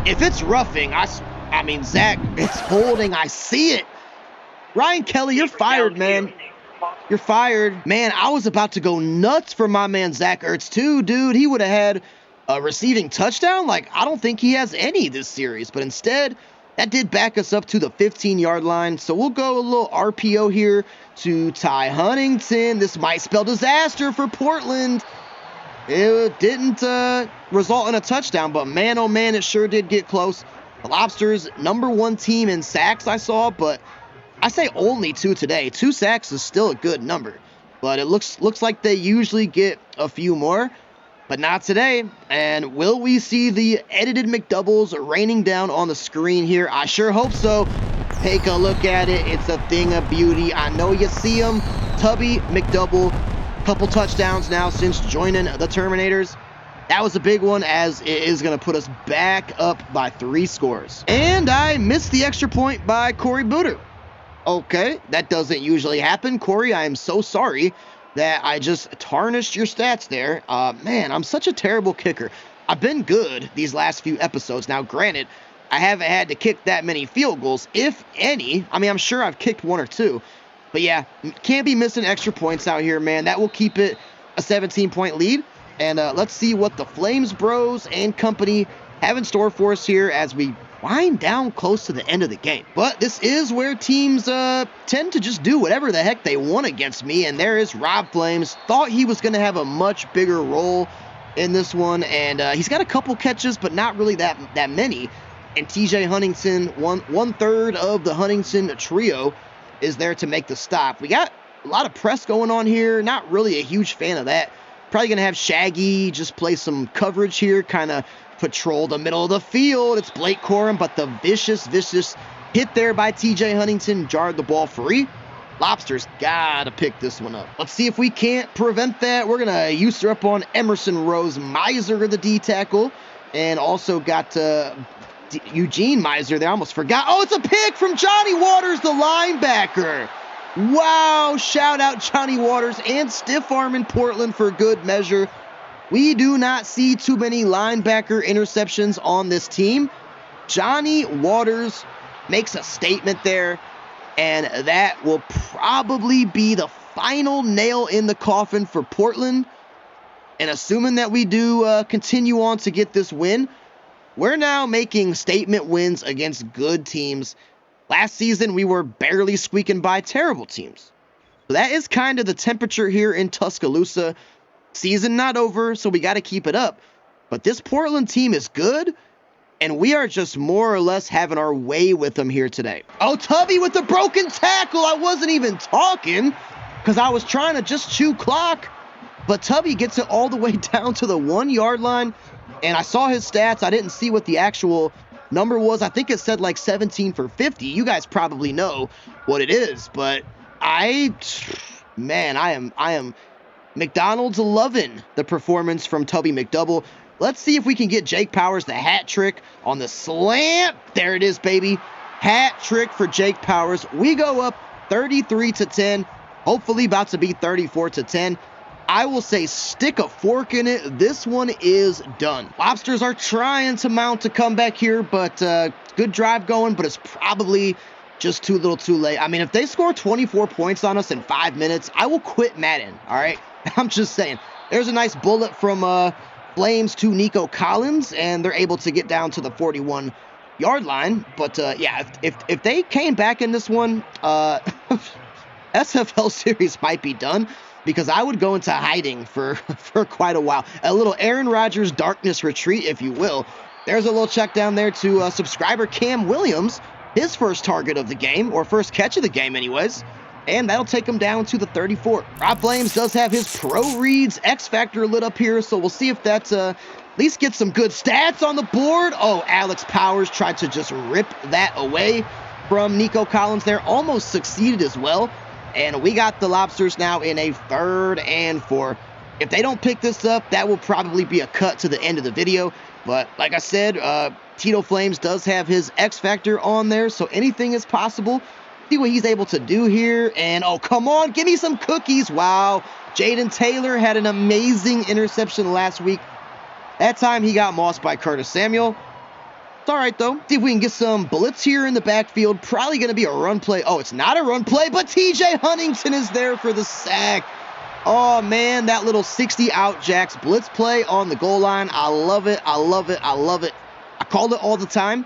S1: If it's roughing, I mean, Zach, it's holding. I see it. Ryan Kelly, you're fired, man. You're fired. Man, I was about to go nuts for my man Zach Ertz, too, dude. He would have had a receiving touchdown. Like, I don't think he has any this series. But instead, that did back us up to the 15-yard line. So we'll go a little RPO here to Ty Huntington. This might spell disaster for Portland. It didn't result in a touchdown, but man, oh man, it sure did get close. The Lobsters, #1 team in sacks I saw, but I say only 2 today. 2 sacks is still a good number, but it looks like they usually get a few more, but not today. And will we see the edited McDoubles raining down on the screen here? I sure hope so. Take a look at it. It's a thing of beauty. I know you see them. Tubby McDouble, couple touchdowns now since joining the Terminators. That was a big one, as it is going to put us back up by 3 scores. And I missed the extra point by Corey Booter. Okay, that doesn't usually happen. Corey, I am so sorry that I just tarnished your stats there. Man, I'm such a terrible kicker. I've been good these last few episodes. Now, granted, I haven't had to kick that many field goals, if any. I mean, I'm sure I've kicked 1 or 2. But yeah, can't be missing extra points out here, man. That will keep it a 17-point lead. And let's see what the Flames Bros and company have in store for us here as we wind down close to the end of the game. But this is where teams tend to just do whatever the heck they want against me. And there is Rob Flames. Thought he was going to have a much bigger role in this one. And he's got a couple catches, but not really that many. And TJ Huntington, one third of the Huntington trio, is there to make the stop. We got a lot of press going on here. Not really a huge fan of that. Probably going to have Shaggy just play some coverage here, kind of patrol the middle of the field. It's Blake Corum, but the vicious hit there by TJ Huntington jarred the ball free. Lobsters got to pick this one up. Let's see if we can't prevent that. We're going to use her up on Emerson Rose Miser, the D tackle, and also got Eugene Miser there. I almost forgot. Oh, it's a pick from Johnny Waters, the linebacker. Wow, shout out Johnny Waters and Stiff Arm in Portland for good measure. We do not see too many linebacker interceptions on this team. Johnny Waters makes a statement there, and that will probably be the final nail in the coffin for Portland. And assuming that we do continue on to get this win, we're now making statement wins against good teams. Last season, we were barely squeaking by terrible teams. So that is kind of the temperature here in Tuscaloosa. Season not over, so we got to keep it up. But this Portland team is good, and we are just more or less having our way with them here today. Oh, Tubby with the broken tackle. I wasn't even talking because I was trying to just chew clock. But Tubby gets it all the way down to the 1-yard line. And I saw his stats. I didn't see what the actual number was. I think it said like 17 for 50. You guys probably know what it is, but I am McDonald's loving the performance from Tubby McDouble. Let's see if we can get Jake Powers the hat trick on the slant. There it is, baby. Hat trick for Jake Powers. We go up 33-10. Hopefully about to be 34-10. I will say stick a fork in it. This one is done. Lobsters are trying to mount a comeback here, but good drive going, but it's probably just too little too late. I mean, if they score 24 points on us in 5 minutes, I will quit Madden, all right? I'm just saying. There's a nice bullet from Flames to Nico Collins, and they're able to get down to the 41-yard line. But, yeah, if they came back in this one, SFL series might be done, because I would go into hiding for quite a while. A little Aaron Rodgers darkness retreat, if you will. There's a little check down there to subscriber Cam Williams, his first target of the game, or first catch of the game anyways. And that'll take him down to the 34. Rob Flames does have his Pro Reads X Factor lit up here, so we'll see if that's at least get some good stats on the board. Oh, Alex Powers tried to just rip that away from Nico Collins there. Almost succeeded as well. And we got the Lobsters now in a 3rd and 4. If they don't pick this up, that will probably be a cut to the end of the video. But like I said, Tito Flames does have his X Factor on there, so anything is possible. See what he's able to do here. And, oh, come on, give me some cookies. Wow, Jaden Taylor had an amazing interception last week. That time he got mossed by Curtis Samuel. It's all right, though. See if we can get some blitz here in the backfield. Probably going to be a run play. Oh, it's not a run play, but TJ Huntington is there for the sack. Oh, man, that little 60 out jacks blitz play on the goal line. I love it. I love it. I love it. I call it all the time.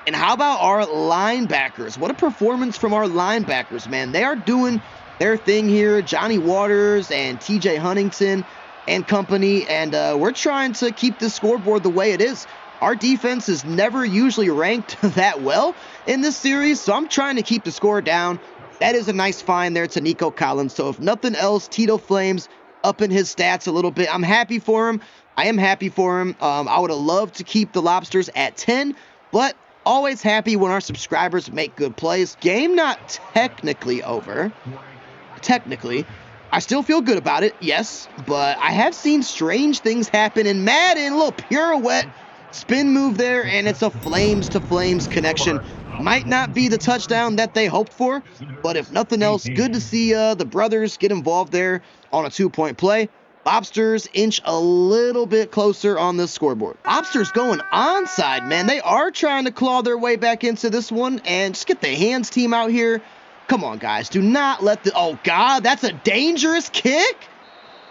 S1: And how about our linebackers? What a performance from our linebackers, man. They are doing their thing here. Johnny Waters and TJ Huntington and company. And we're trying to keep this scoreboard the way it is. Our defense is never usually ranked that well in this series, so I'm trying to keep the score down. That is a nice find there to Nico Collins. So if nothing else, Tito Flames upping his stats a little bit. I'm happy for him. I am happy for him. I would have loved to keep the Lobsters at 10, but always happy when our subscribers make good plays. Game not technically over. Technically. I still feel good about it, yes, but I have seen strange things happen in Madden. A little pirouette, spin move there, and it's a flames to flames connection. Might not be the touchdown that they hoped for, but if nothing else, good to see the brothers get involved there on a 2-point play. Lobsters inch a little bit closer on this scoreboard. Lobsters going onside, man. They are trying to claw their way back into this one, and just get the hands team out here. Come on, guys. Do not let the... Oh, God, that's a dangerous kick.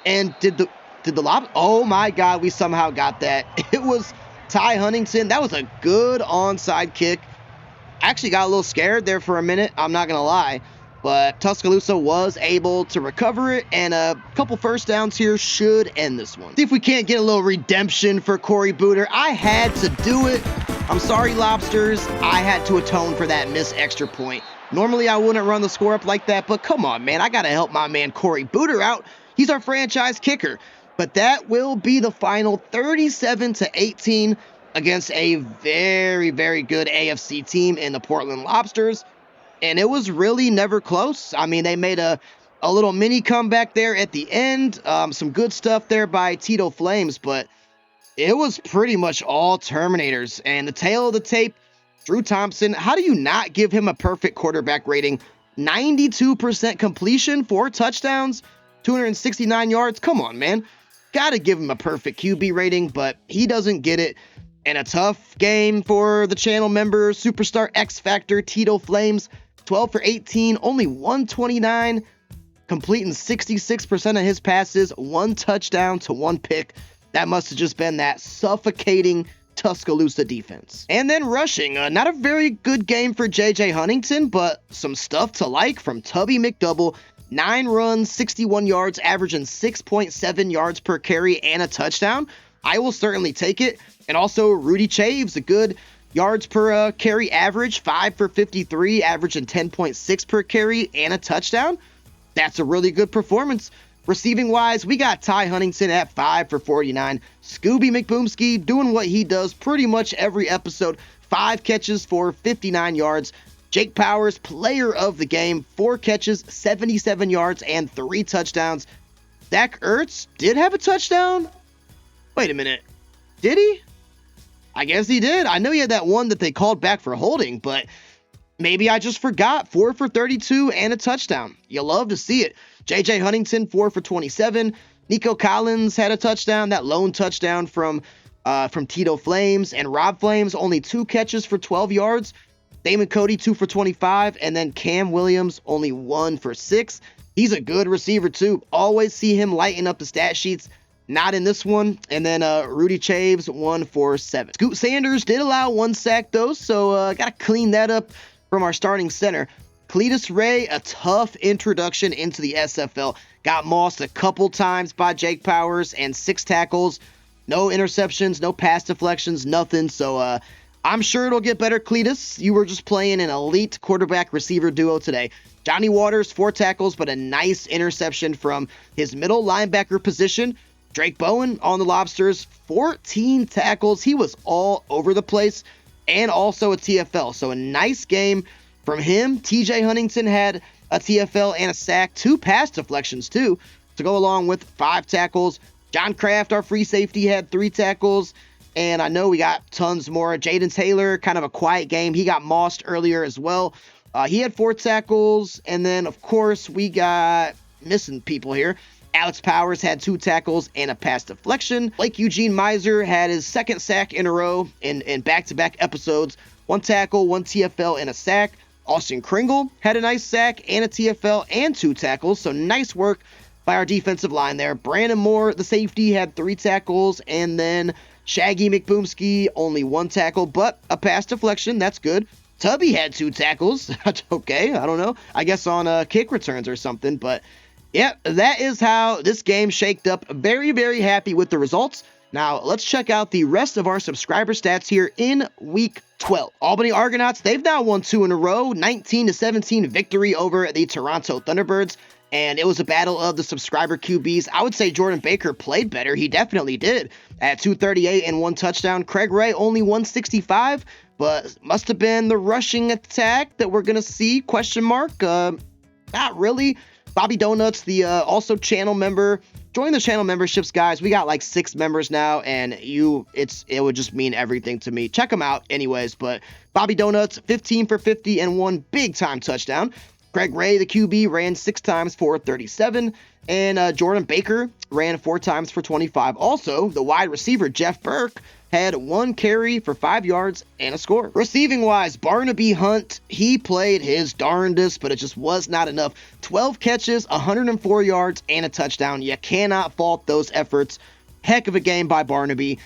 S1: And did the lob... Oh, my God, we somehow got that. It was Ty Huntington. That was a good onside kick. Actually got a little scared there for a minute. I'm not going to lie. But Tuscaloosa was able to recover it, and a couple first downs here should end this one. See if we can't get a little redemption for Corey Booter. I had to do it. I'm sorry, Lobsters. I had to atone for that missed extra point. Normally, I wouldn't run the score up like that, but come on, man. I got to help my man Corey Booter out. He's our franchise kicker. But that will be the final 37-18 against a very, very good AFC team in the Portland Lobsters. And it was really never close. I mean, they made a little mini comeback there at the end. Some good stuff there by Tito Flames, but it was pretty much all Terminators. And the tail of the tape, Drew Thompson, how do you not give him a perfect quarterback rating? 92% completion, 4 touchdowns, 269 yards. Come on, man. Got to give him a perfect QB rating, but he doesn't get it. And a tough game for the channel member, Superstar X Factor, Tito Flames. 12 for 18, only 129, completing 66% of his passes, 1 touchdown to 1 pick. That must have just been that suffocating Tuscaloosa defense. And then rushing, not a very good game for J.J. Huntington, but some stuff to like from Tubby McDouble. 9 runs, 61 yards, averaging 6.7 yards per carry and a touchdown. I will certainly take it. And also Rudy Chaves, a good yards per carry average, 5 for 53, averaging 10.6 per carry and a touchdown. That's a really good performance. Receiving wise, we got Ty Huntington at 5 for 49. Scooby McBoomski doing what he does pretty much every episode. 5 catches for 59 yards. Jake Powers, player of the game, 4 catches, 77 yards, and 3 touchdowns. Zach Ertz did have a touchdown? Wait a minute. Did he? I guess he did. I know he had that one that they called back for holding, but maybe I just forgot. 4 for 32 and a touchdown. You love to see it. J.J. Huntington, 4 for 27. Nico Collins had a touchdown, that lone touchdown from Tito Flames. And Rob Flames, only 2 catches for 12 yards. Damon Cody, 2 for 25. And then Cam Williams, only 1 for 6. He's a good receiver, too. Always see him lighting up the stat sheets. Not in this one. And then Rudy Chaves, 1 for 7. Scoot Sanders did allow 1 sack, though, so got to clean that up from our starting center. Cletus Ray, a tough introduction into the SFL. Got mossed a couple times by Jake Powers and 6 tackles. No interceptions, no pass deflections, nothing. So I'm sure it'll get better, Cletus. You were just playing an elite quarterback-receiver duo today. Johnny Waters, 4 tackles, but a nice interception from his middle linebacker position. Drake Bowen on the Lobsters, 14 tackles. He was all over the place and also a TFL. So a nice game from him. TJ Huntington had a TFL and a sack, 2 pass deflections too, to go along with 5 tackles. John Kraft, our free safety, had 3 tackles. And I know we got tons more. Jaden Taylor, kind of a quiet game. He got mossed earlier as well. He had 4 tackles. And then, of course, we got missing people here. Alex Powers had 2 tackles and a pass deflection. Blake Eugene Miser had his 2nd sack in a row in back-to-back episodes. 1 tackle, 1 TFL, and a sack. Austin Kringle had a nice sack and a TFL and 2 tackles. So nice work by our defensive line there. Brandon Moore, the safety, had 3 tackles. And then Shaggy McBoomski, only 1 tackle, but a pass deflection. That's good. Tubby had 2 tackles. Okay, I don't know. I guess on kick returns or something, but... yeah, that is how this game shaked up. Very, very happy with the results. Now, let's check out the rest of our subscriber stats here in Week 12. Albany Argonauts, they've now won 2 in a row. 19-17 victory over the Toronto Thunderbirds. And it was a battle of the subscriber QBs. I would say Jordan Baker played better. He definitely did. At 238 and 1 touchdown. Craig Ray only 165. But must have been the rushing attack that we're going to see, question mark. Not really. Bobby Donuts, the also channel member. Join the channel memberships, guys. We got like 6 members now, and it would just mean everything to me. Check them out anyways. But Bobby Donuts, 15 for 50 and 1 big time touchdown. Greg Ray, the QB, ran 6 times for 37. And Jordan Baker ran 4 times for 25. Also, the wide receiver, Jeff Burke, had 1 carry for 5 yards and a score. Receiving-wise, Barnaby Hunt, he played his darndest, but it just was not enough. 12 catches, 104 yards, and a touchdown. You cannot fault those efforts. Heck of a game by Barnaby.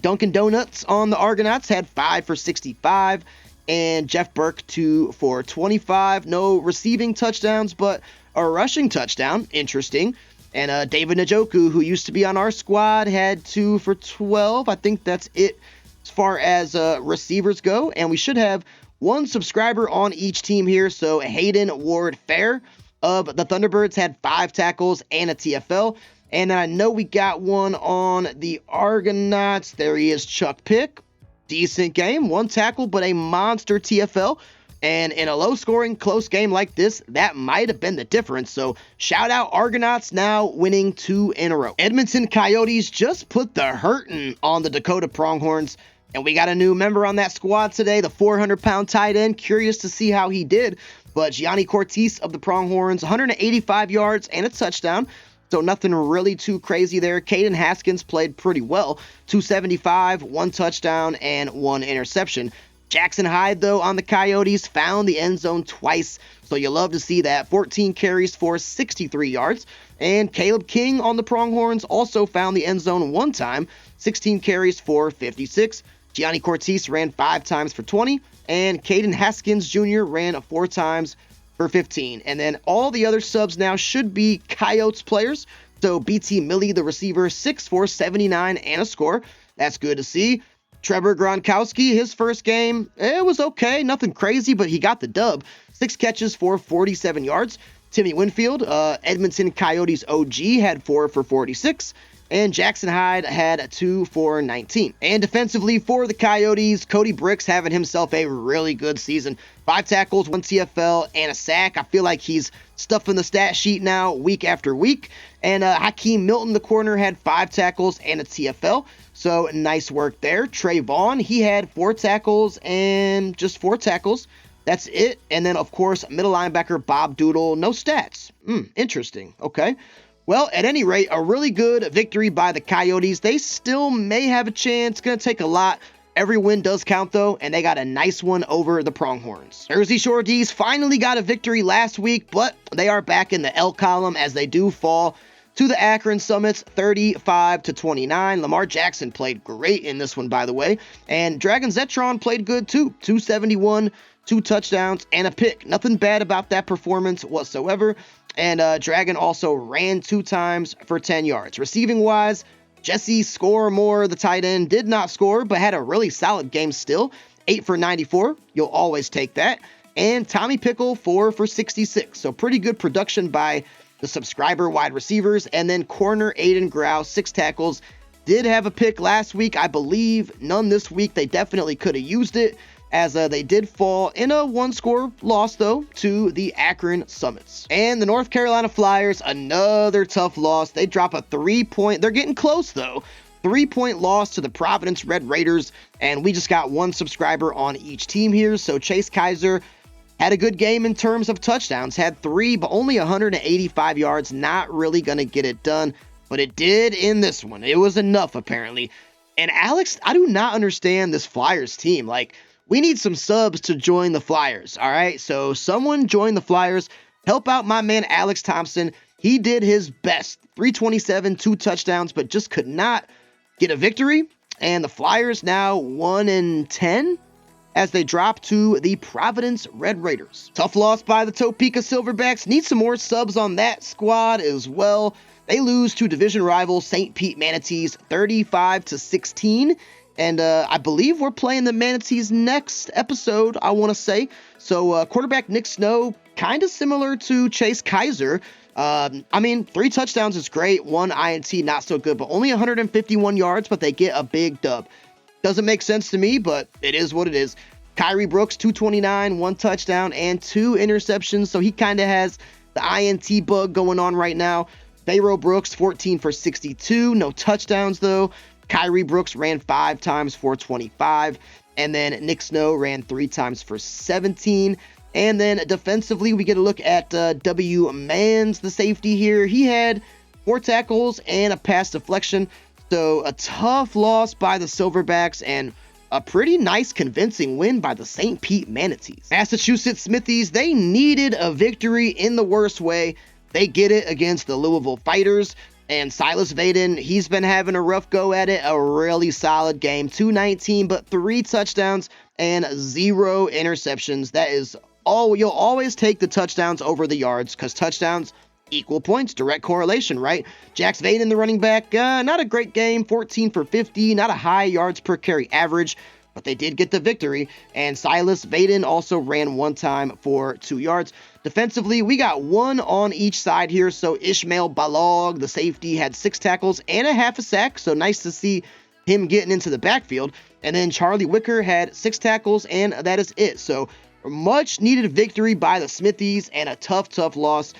S1: Dunkin' Donuts on the Argonauts had 5 for 65. And Jeff Burke 2 for 25. No receiving touchdowns, but a rushing touchdown. Interesting. And David Njoku, who used to be on our squad, had 2 for 12. I think that's it as far as receivers go. And we should have 1 subscriber on each team here. So Hayden Ward Fair of the Thunderbirds had 5 tackles and a TFL. And I know we got one on the Argonauts. There he is, Chuck Pick. Decent game, 1 tackle, but a monster TFL. And in a low-scoring, close game like this, that might have been the difference. So shout out Argonauts, now winning 2 in a row. Edmonton Coyotes just put the hurtin' on the Dakota Pronghorns. And we got a new member on that squad today, the 400-pound tight end. Curious to see how he did. But Gianni Cortese of the Pronghorns, 185 yards and a touchdown. So nothing really too crazy there. Caden Haskins played pretty well. 275, 1 touchdown, and 1 interception. Jackson Hyde, though, on the Coyotes, found the end zone twice. So you love to see that. 14 carries for 63 yards. And Caleb King on the Pronghorns also found the end zone 1 time. 16 carries for 56. Gianni Cortese ran 5 times for 20. And Caden Haskins Jr. ran 4 times for 15. And then all the other subs now should be Coyotes players. So BT Millie, the receiver, 6 for 79 and a score. That's good to see. Trevor Gronkowski, his first game, it was okay. Nothing crazy, but he got the dub. 6 catches for 47 yards. Timmy Winfield, Edmonton Coyotes OG, had 4 for 46. And Jackson Hyde had 2 for 19. And defensively for the Coyotes, Cody Bricks having himself a really good season. 5 tackles, 1 TFL, and a sack. I feel like he's stuffing the stat sheet now week after week. And Hakeem Milton, the corner, had 5 tackles and a TFL. So nice work there. Trey Vaughn, he had 4 tackles and just 4 tackles. That's it. And then, of course, middle linebacker Bob Doodle, no stats. Interesting. Okay. Well, at any rate, a really good victory by the Coyotes. They still may have a chance. It's going to take a lot. Every win does count, though, and they got a nice one over the Pronghorns. Jersey Shore D's finally got a victory last week, but they are back in the L column as they do fall to the Akron Summits 35-29. Lamar Jackson played great in this one, by the way, and Dragon Zetron played good, too. 271, 2 touchdowns, and a pick. Nothing bad about that performance whatsoever. And Dragon also ran 2 times for 10 yards. Receiving-wise, Jesse Scoremore, the tight end, did not score, but had a really solid game still. 8 for 94. You'll always take that. And Tommy Pickle, 4 for 66. So pretty good production by the subscriber wide receivers. And then corner Aiden Grau, 6 tackles. Did have a pick last week, I believe. None this week. They definitely could have used it, as they did fall in a 1-score loss, though, to the Akron Summits. And the North Carolina Flyers, another tough loss. They drop a 3-point, they're getting close, though, 3-point loss to the Providence Red Raiders, and we just got 1 subscriber on each team here. So Chase Kaiser had a good game in terms of touchdowns, had 3, but only 185 yards, not really going to get it done, but it did in this one. It was enough, apparently. And Alex, I do not understand this Flyers team. Like, we need some subs to join the Flyers, all right? So someone join the Flyers. Help out my man Alex Thompson. He did his best. 327, 2 touchdowns, but just could not get a victory. And the Flyers now 1-10 as they drop to the Providence Red Raiders. Tough loss by the Topeka Silverbacks. Need some more subs on that squad as well. They lose to division rival St. Pete Manatees 35-16. And I believe we're playing the Manatees next episode, I want to say. So quarterback Nick Snow, kind of similar to Chase Kaiser. 3 touchdowns is great. 1 INT, not so good, but only 151 yards, but they get a big dub. Doesn't make sense to me, but it is what it is. Kyrie Brooks, 229, 1 touchdown, and 2 interceptions. So he kind of has the INT bug going on right now. Pharaoh Brooks, 14 for 62. No touchdowns, though. Kyrie Brooks ran 5 times for 25. And then Nick Snow ran 3 times for 17. And then defensively, we get a look at W. Mans, the safety here. He had 4 tackles and a pass deflection. So a tough loss by the Silverbacks and a pretty nice convincing win by the St. Pete Manatees. Massachusetts Smithies, they needed a victory in the worst way. They get it against the Louisville Fighters. And Silas Vaden, he's been having a rough go at it. A really solid game. 219, but 3 touchdowns and 0 interceptions. That is all. You'll always take the touchdowns over the yards because touchdowns equal points, direct correlation, right? Jax Vaden, the running back, not a great game, 14 for 50, not a high yards per carry average, but they did get the victory. And Silas Vaden also ran 1 time for 2 yards. Defensively, we got 1 on each side here. So Ishmael Balog, the safety, had 6 tackles and a half a sack. So nice to see him getting into the backfield. And then Charlie Wicker had 6 tackles, and that is it. So much needed victory by the Smithies and a tough loss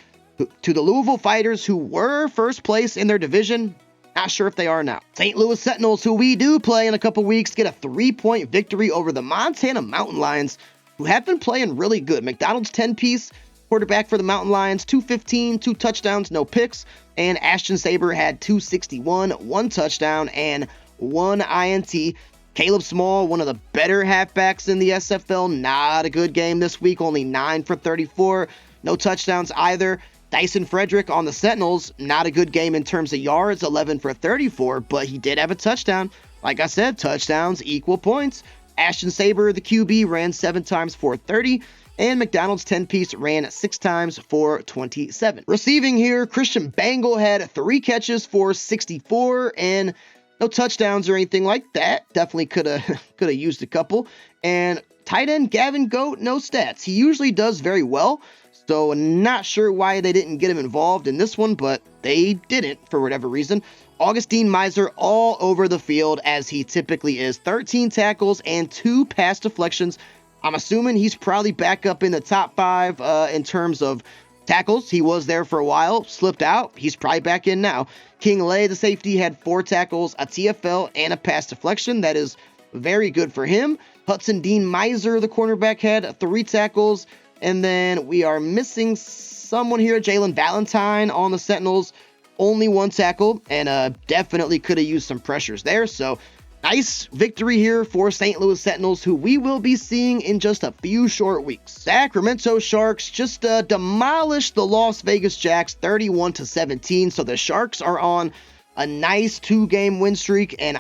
S1: to the Louisville Fighters, who were first place in their division. Not sure if they are now. St. Louis Sentinels, who we do play in a couple weeks, get a 3-point victory over the Montana Mountain Lions, who have been playing really good. McDonald's 10-piece quarterback for the Mountain Lions, 215, 2 touchdowns, no picks. And Ashton Saber had 261, 1 touchdown, and 1 INT. Caleb Small, one of the better halfbacks in the SFL, not a good game this week, only 9 for 34, no touchdowns either. Dyson Frederick on the Sentinels, not a good game in terms of yards, 11 for 34, but he did have a touchdown. Like I said, touchdowns equal points. Ashton Saber, the QB, ran 7 times for 30, and McDonald's 10-piece ran 6 times for 27. Receiving here, Christian Bangle had 3 catches for 64, and no touchdowns or anything like that. Definitely could have used a couple. And tight end Gavin Goat, no stats. He usually does very well. So not sure why they didn't get him involved in this one, but they didn't for whatever reason. Augustine Miser all over the field as he typically is. 13 tackles and 2 pass deflections. I'm assuming he's probably back up in the top 5 in terms of tackles. He was there for a while, slipped out. He's probably back in now. King Lay, the safety, had 4 tackles, a TFL, and a pass deflection. That is very good for him. Hudson Dean Miser, the cornerback, had 3 tackles. And then we are missing someone here, Jalen Valentine on the Sentinels, only 1 tackle, and definitely could have used some pressures there. So nice victory here for St. Louis Sentinels, who we will be seeing in just a few short weeks. Sacramento Sharks just demolished the Las Vegas Jacks 31-17. So the Sharks are on a nice 2-game win streak, and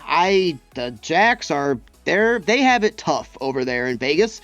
S1: the Jacks are there. They have it tough over there in Vegas.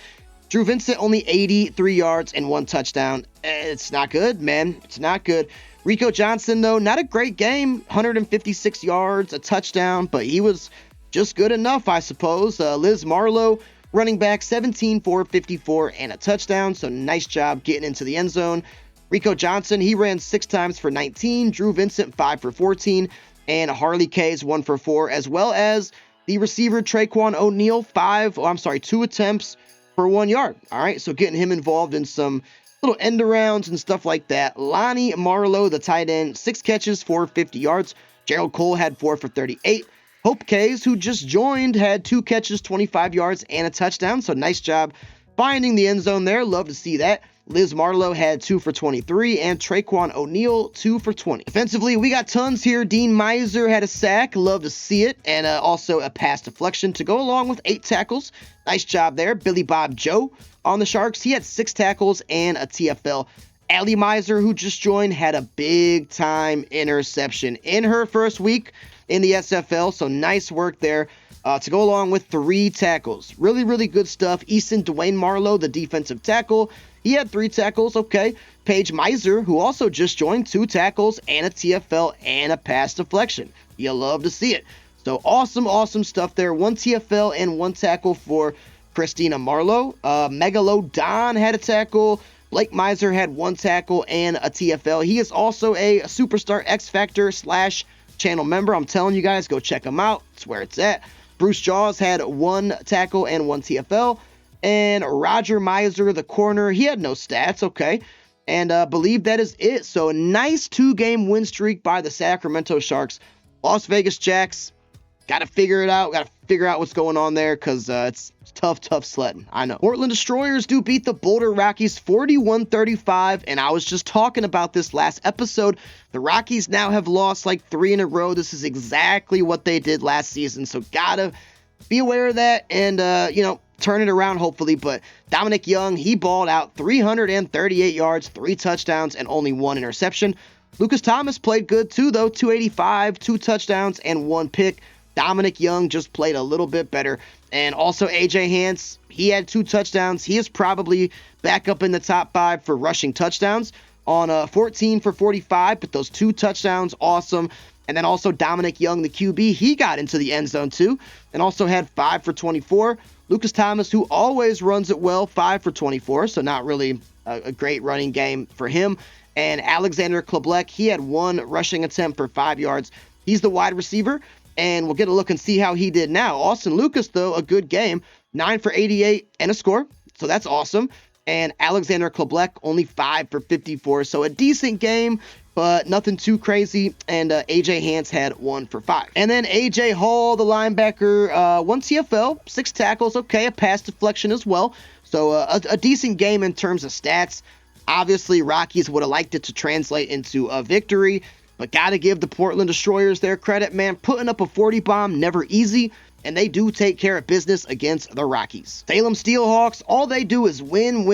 S1: Drew Vincent, only 83 yards and 1 touchdown. It's not good, man. It's not good. Rico Johnson, though, not a great game. 156 yards, a touchdown, but he was just good enough, I suppose. Liz Marlowe, running back, 17 for 54 and a touchdown, so nice job getting into the end zone. Rico Johnson, he ran 6 times for 19. Drew Vincent, 5 for 14. And Harley K's 1 for 4, as well as the receiver Traquan O'Neal, 2 attempts for 1 yard. All right, so getting him involved in some little end arounds and stuff like that. Lonnie Marlowe, the tight end, 6 catches for 50 yards. Gerald Cole had 4 for 38. Hope Kays, who just joined, had 2 catches, 25 yards, and a touchdown. So nice job finding the end zone there. Love to see that. Liz Marlowe had 2 for 23, and Traquan O'Neal 2 for 20. Defensively, we got tons here. Dean Miser had a sack. Love to see it. And also a pass deflection to go along with 8 tackles. Nice job there. Billy Bob Joe on the Sharks. He had 6 tackles and a TFL. Allie Miser, who just joined, had a big-time interception in her first week in the SFL. So nice work there. To go along with 3 tackles. Really, really good stuff. Easton Dwayne Marlowe, the defensive tackle. He had 3 tackles, okay. Paige Miser, who also just joined, 2 tackles and a TFL and a pass deflection. You love to see it. So awesome stuff there. 1 TFL and 1 tackle for Christina Marlowe. Megalo Don had a tackle. Blake Miser had 1 tackle and a TFL. He is also a Superstar X Factor / channel member. I'm telling you guys, go check him out. It's where it's at. Bruce Jaws had 1 tackle and 1 TFL. And Roger Miser, the corner, he had no stats, okay. And believe that is it. So a nice 2-game win streak by the Sacramento Sharks. Las Vegas Jacks, got to figure it out. Got to figure out what's going on there because it's tough sledding. I know. Portland Destroyers do beat the Boulder Rockies 41-35. And I was just talking about this last episode. The Rockies now have lost like 3 in a row. This is exactly what they did last season. So got to be aware of that and, turn it around hopefully. But Dominic Young, he balled out 338 yards, 3 touchdowns, and only 1 interception. Lucas Thomas played good too, though. 285, 2 touchdowns, and 1 pick. Dominic Young just played a little bit better. And also AJ Hans, he had 2 touchdowns. He is probably back up in the top 5 for rushing touchdowns on 14 for 45, but those 2 touchdowns, awesome. And then also Dominic Young, the QB, he got into the end zone too, and also had 5 for 24. Lucas Thomas, who always runs it well, 5 for 24, so not really a great running game for him. And Alexander Kleblek, he had 1 rushing attempt for 5 yards. He's the wide receiver, and we'll get a look and see how he did now. Austin Lucas, though, a good game, 9 for 88 and a score, so that's awesome. And Alexander Kleblek, only 5 for 54, so a decent game, but nothing too crazy. And AJ Hans had 1 for 5. And then AJ Hall, the linebacker, 1 TFL, 6 tackles, okay, a pass deflection as well. So a decent game in terms of stats. Obviously, Rockies would have liked it to translate into a victory, but got to give the Portland Destroyers their credit, man. Putting up a 40 bomb, never easy, and they do take care of business against the Rockies. Salem Steelhawks, all they do is win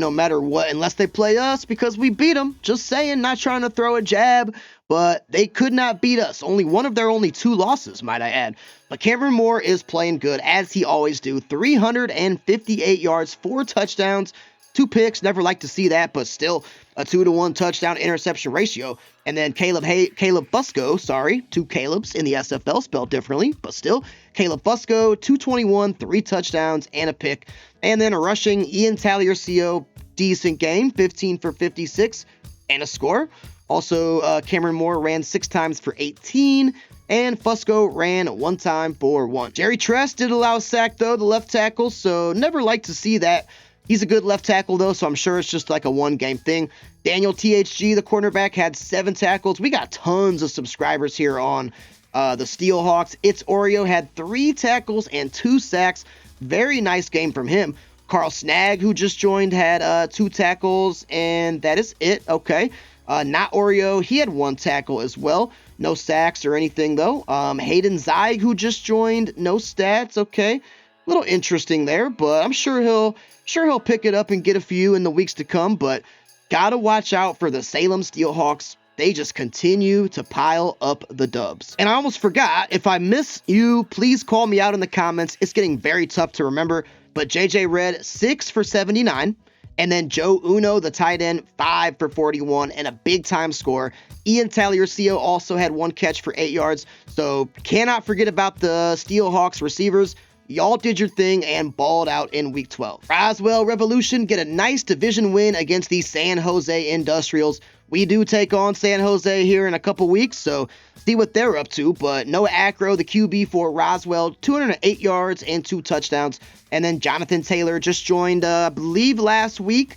S1: no matter what, unless they play us because we beat them. Just saying, not trying to throw a jab, but they could not beat us. Only one of their only 2 losses, might I add. But Cameron Moore is playing good, as he always do. 358 yards, 4 touchdowns, 2 picks. Never like to see that, but still a 2-to-1 touchdown interception ratio. And then Caleb Fusco, 2 Calebs in the SFL spelled differently, but still Caleb Fusco, 221, 3 touchdowns and a pick. And then rushing, Ian Taliercio, decent game, 15 for 56 and a score. Also, Cameron Moore ran 6 times for 18, and Fusco ran 1 time for 1. Jerry Tress did allow a sack, though, the left tackle, so never like to see that. He's a good left tackle, though, so I'm sure it's just like a 1-game thing. Daniel THG, the cornerback, had 7 tackles. We got tons of subscribers here on the Steelhawks. It's Oreo had 3 tackles and 2 sacks. Very nice game from him. Carl Snag, who just joined, had 2 tackles, and that is it. Okay. Not Oreo, he had 1 tackle as well. No sacks or anything, though. Hayden Zeig, who just joined, no stats. Okay. A little interesting there, but I'm sure he'll pick it up and get a few in the weeks to come. But gotta watch out for the Salem Steelhawks. They just continue to pile up the dubs. And I almost forgot, if I miss you, please call me out in the comments. It's getting very tough to remember. But JJ Redd, 6 for 79. And then Joe Uno, the tight end, 5 for 41 and a big-time score. Ian Taliercio also had 1 catch for 8 yards. So cannot forget about the Steelhawks receivers. Y'all did your thing and balled out in Week 12. Roswell Revolution get a nice division win against the San Jose Industrials. We do take on San Jose here in a couple weeks, so see what they're up to. But Noah Acro, the QB for Roswell, 208 yards and 2 touchdowns. And then Jonathan Taylor just joined, I believe, last week.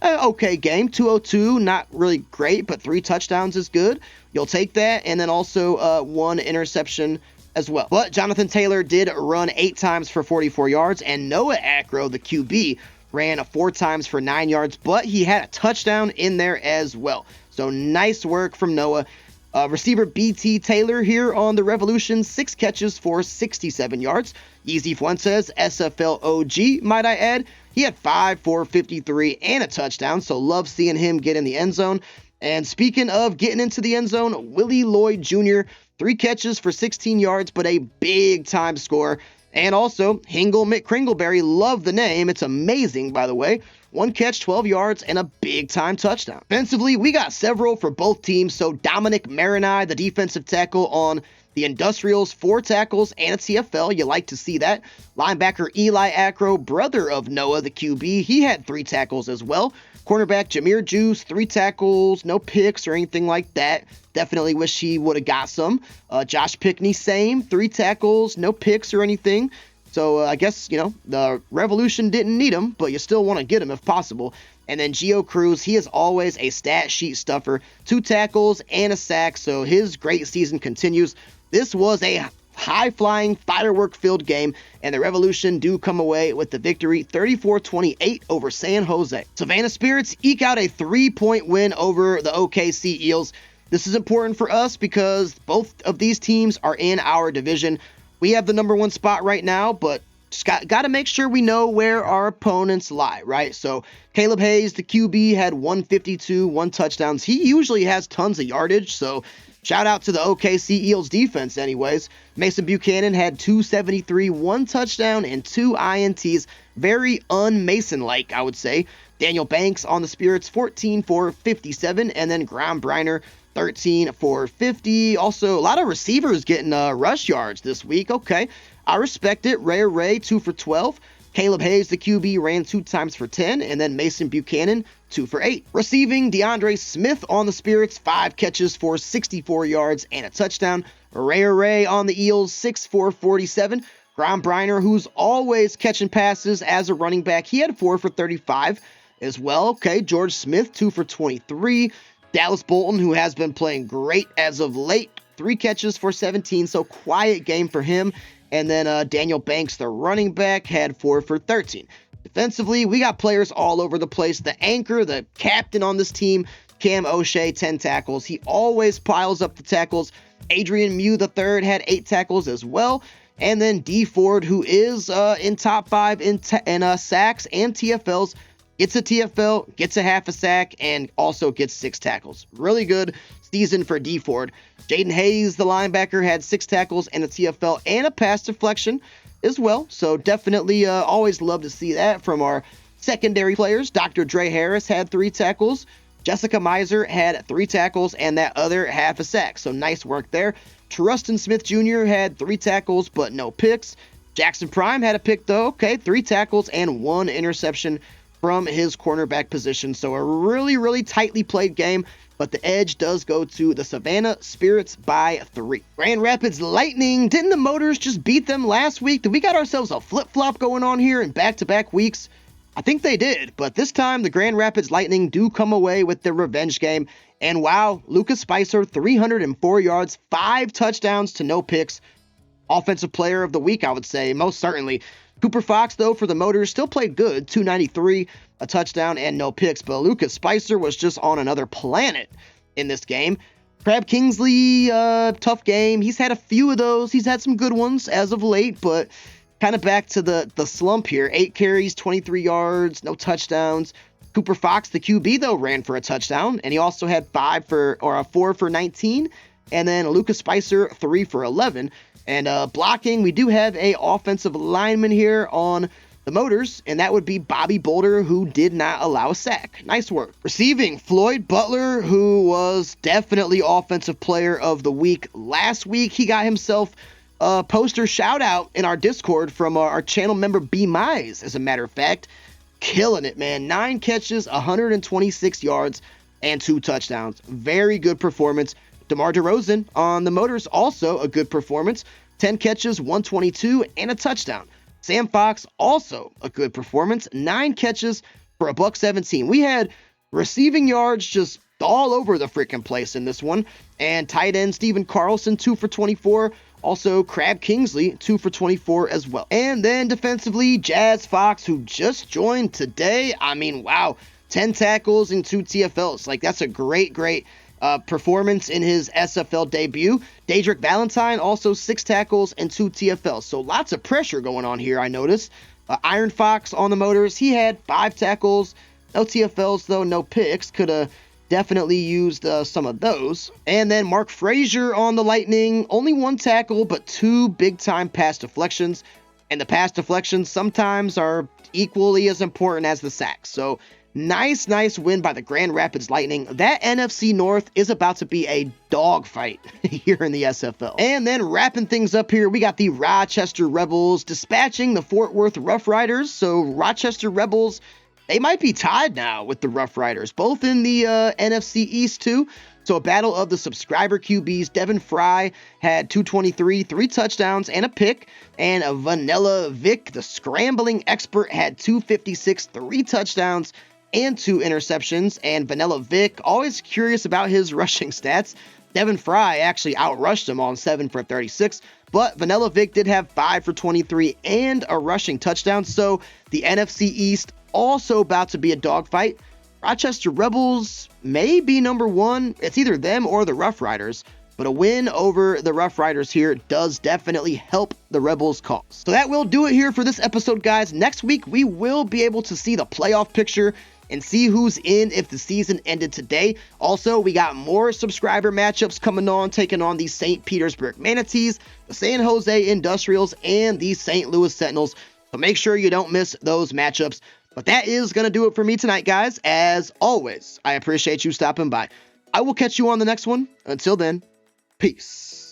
S1: Okay game, 202, not really great, but 3 touchdowns is good. You'll take that. And then also 1 interception as well. But Jonathan Taylor did run 8 times for 44 yards, and Noah Acro, the QB, ran 4 times for 9 yards, but he had a touchdown in there as well. So nice work from Noah. Receiver BT Taylor here on the Revolution, 6 catches for 67 yards. Yeezy Fuentes, SFL OG, might I add. He had 5 for 53 and a touchdown, so love seeing him get in the end zone. And speaking of getting into the end zone, Willie Lloyd Jr., 3 catches for 16 yards, but a big-time score. And also, Hingle McCringleberry, love the name. It's amazing, by the way. 1 catch, 12 yards, and a big-time touchdown. Defensively, we got several for both teams. So Dominic Marinai, the defensive tackle on the Industrials, 4 tackles and a TFL. You like to see that. Linebacker Eli Acro, brother of Noah, the QB, he had 3 tackles as well. Cornerback Jameer Juice, 3 tackles, no picks or anything like that. Definitely wish he would have got some. Josh Pickney, same, 3 tackles, no picks or anything. So I guess, the Revolution didn't need him, but you still want to get him if possible. And then Gio Cruz, he is always a stat sheet stuffer, 2 tackles and a sack, so his great season continues. This was a high-flying, firework-filled game, and the Revolution do come away with the victory 34-28 over San Jose. Savannah Spirits eke out a 3-point win over the OKC Eels. This is important for us because both of these teams are in our division. We have the number 1 spot right now, but just got to make sure we know where our opponents lie, right? So Caleb Hayes, the QB, had 152, 1 touchdowns. He usually has tons of yardage, so shout out to the OKC Eels defense anyways. Mason Buchanan had 273, 1 touchdown, and 2 INTs. Very un-Mason-like, I would say. Daniel Banks on the Spirits, 14 for 57, and then Graham Briner, 13 for 50. Also, a lot of receivers getting rush yards this week. Okay, I respect it. Ray, 2 for 12. Caleb Hayes, the QB, ran 2 times for 10, and then Mason Buchanan, 2 for 8. Receiving, DeAndre Smith on the Spirits, 5 catches for 64 yards and a touchdown. Ray on the Eels, 6 for 47. Graham Briner, who's always catching passes as a running back, he had 4 for 35 as well. Okay, George Smith, 2 for 23. Dallas Bolton, who has been playing great as of late, 3 catches for 17, so quiet game for him. And then Daniel Banks, the running back, had 4 for 13. Defensively, we got players all over the place. The anchor, the captain on this team, Cam O'Shea, 10 tackles. He always piles up the tackles. Adrian Mew III had 8 tackles as well. And then D Ford, who is in top 5 in sacks and TFLs, gets a TFL, gets a half a sack, and also gets 6 tackles. Really good season for D Ford. Jaden Hayes, the linebacker, had 6 tackles and a TFL and a pass deflection as well. So definitely always love to see that from our secondary players. Dr. Dre Harris had 3 tackles. Jessica Miser had 3 tackles and that other half a sack. So nice work there. Trustin Smith Jr. had 3 tackles but no picks. Jackson Prime had a pick though. Okay, 3 tackles and 1 interception from his cornerback position. So a really, really tightly played game, but the edge does go to the Savannah Spirits by 3. Grand Rapids Lightning, didn't the Motors just beat them last week? Did we got ourselves a flip-flop going on here in back-to-back weeks? I think they did, but this time the Grand Rapids Lightning do come away with their revenge game. And wow, Lucas Spicer, 304 yards, 5 touchdowns to no picks. Offensive player of the week, I would say, most certainly. Cooper Fox, though, for the Motors, still played good, 293, a touchdown, and no picks. But Lucas Spicer was just on another planet in this game. Crab Kingsley, tough game. He's had a few of those. He's had some good ones as of late, but kind of back to the slump here. 8 carries, 23 yards, no touchdowns. Cooper Fox, the QB, though, ran for a touchdown, and he also had 4 for 19. And then Lucas Spicer, 3 for 11. And blocking, we do have a offensive lineman here on the Motors, and that would be Bobby Boulder, who did not allow a sack. Nice work. Receiving, Floyd Butler, who was definitely offensive player of the week last week. He got himself a poster shout out in our Discord from our channel member B Mize, as a matter of fact. Killing it, man. 9 catches, 126 yards, and 2 touchdowns. Very good performance. DeMar DeRozan on the Motors, also a good performance. 10 catches, 122, and a touchdown. Sam Fox, also a good performance. 9 catches for $117. We had receiving yards just all over the freaking place in this one. And tight end Steven Carlson, 2 for 24. Also, Crab Kingsley, 2 for 24 as well. And then defensively, Jazz Fox, who just joined today. I mean, wow, 10 tackles and 2 TFLs. Like, that's a great performance in his SFL debut. Daedric Valentine, also 6 tackles and 2 TFLs. So lots of pressure going on here, I noticed. Iron Fox on the Motors, he had 5 tackles, no TFLs though, no picks. Could have definitely used some of those. And then Mark Frazier on the Lightning, only 1 tackle, but 2 big-time pass deflections. And the pass deflections sometimes are equally as important as the sacks. So nice win by the Grand Rapids Lightning. That NFC North is about to be a dogfight here in the SFL. And then wrapping things up here, we got the Rochester Rebels dispatching the Fort Worth Rough Riders. So Rochester Rebels, they might be tied now with the Rough Riders, both in the NFC East too. So a battle of the subscriber QBs. Devin Fry had 223, 3 touchdowns, and a pick. And Vanilla Vic, the scrambling expert, had 256, 3 touchdowns, and 2 interceptions. And Vanilla Vic, always curious about his rushing stats. Devin Fry actually outrushed him on 7 for 36, but Vanilla Vic did have 5 for 23 and a rushing touchdown. So the NFC East also about to be a dogfight. Rochester Rebels may be number 1. It's either them or the Rough Riders, but a win over the Rough Riders here does definitely help the Rebels' cause. So that will do it here for this episode, guys. Next week, we will be able to see the playoff picture and see who's in if the season ended today. Also, we got more subscriber matchups coming on, taking on the St. Petersburg Manatees, the San Jose Industrials, and the St. Louis Sentinels. So make sure you don't miss those matchups. But that is going to do it for me tonight, guys. As always, I appreciate you stopping by. I will catch you on the next one. Until then, peace.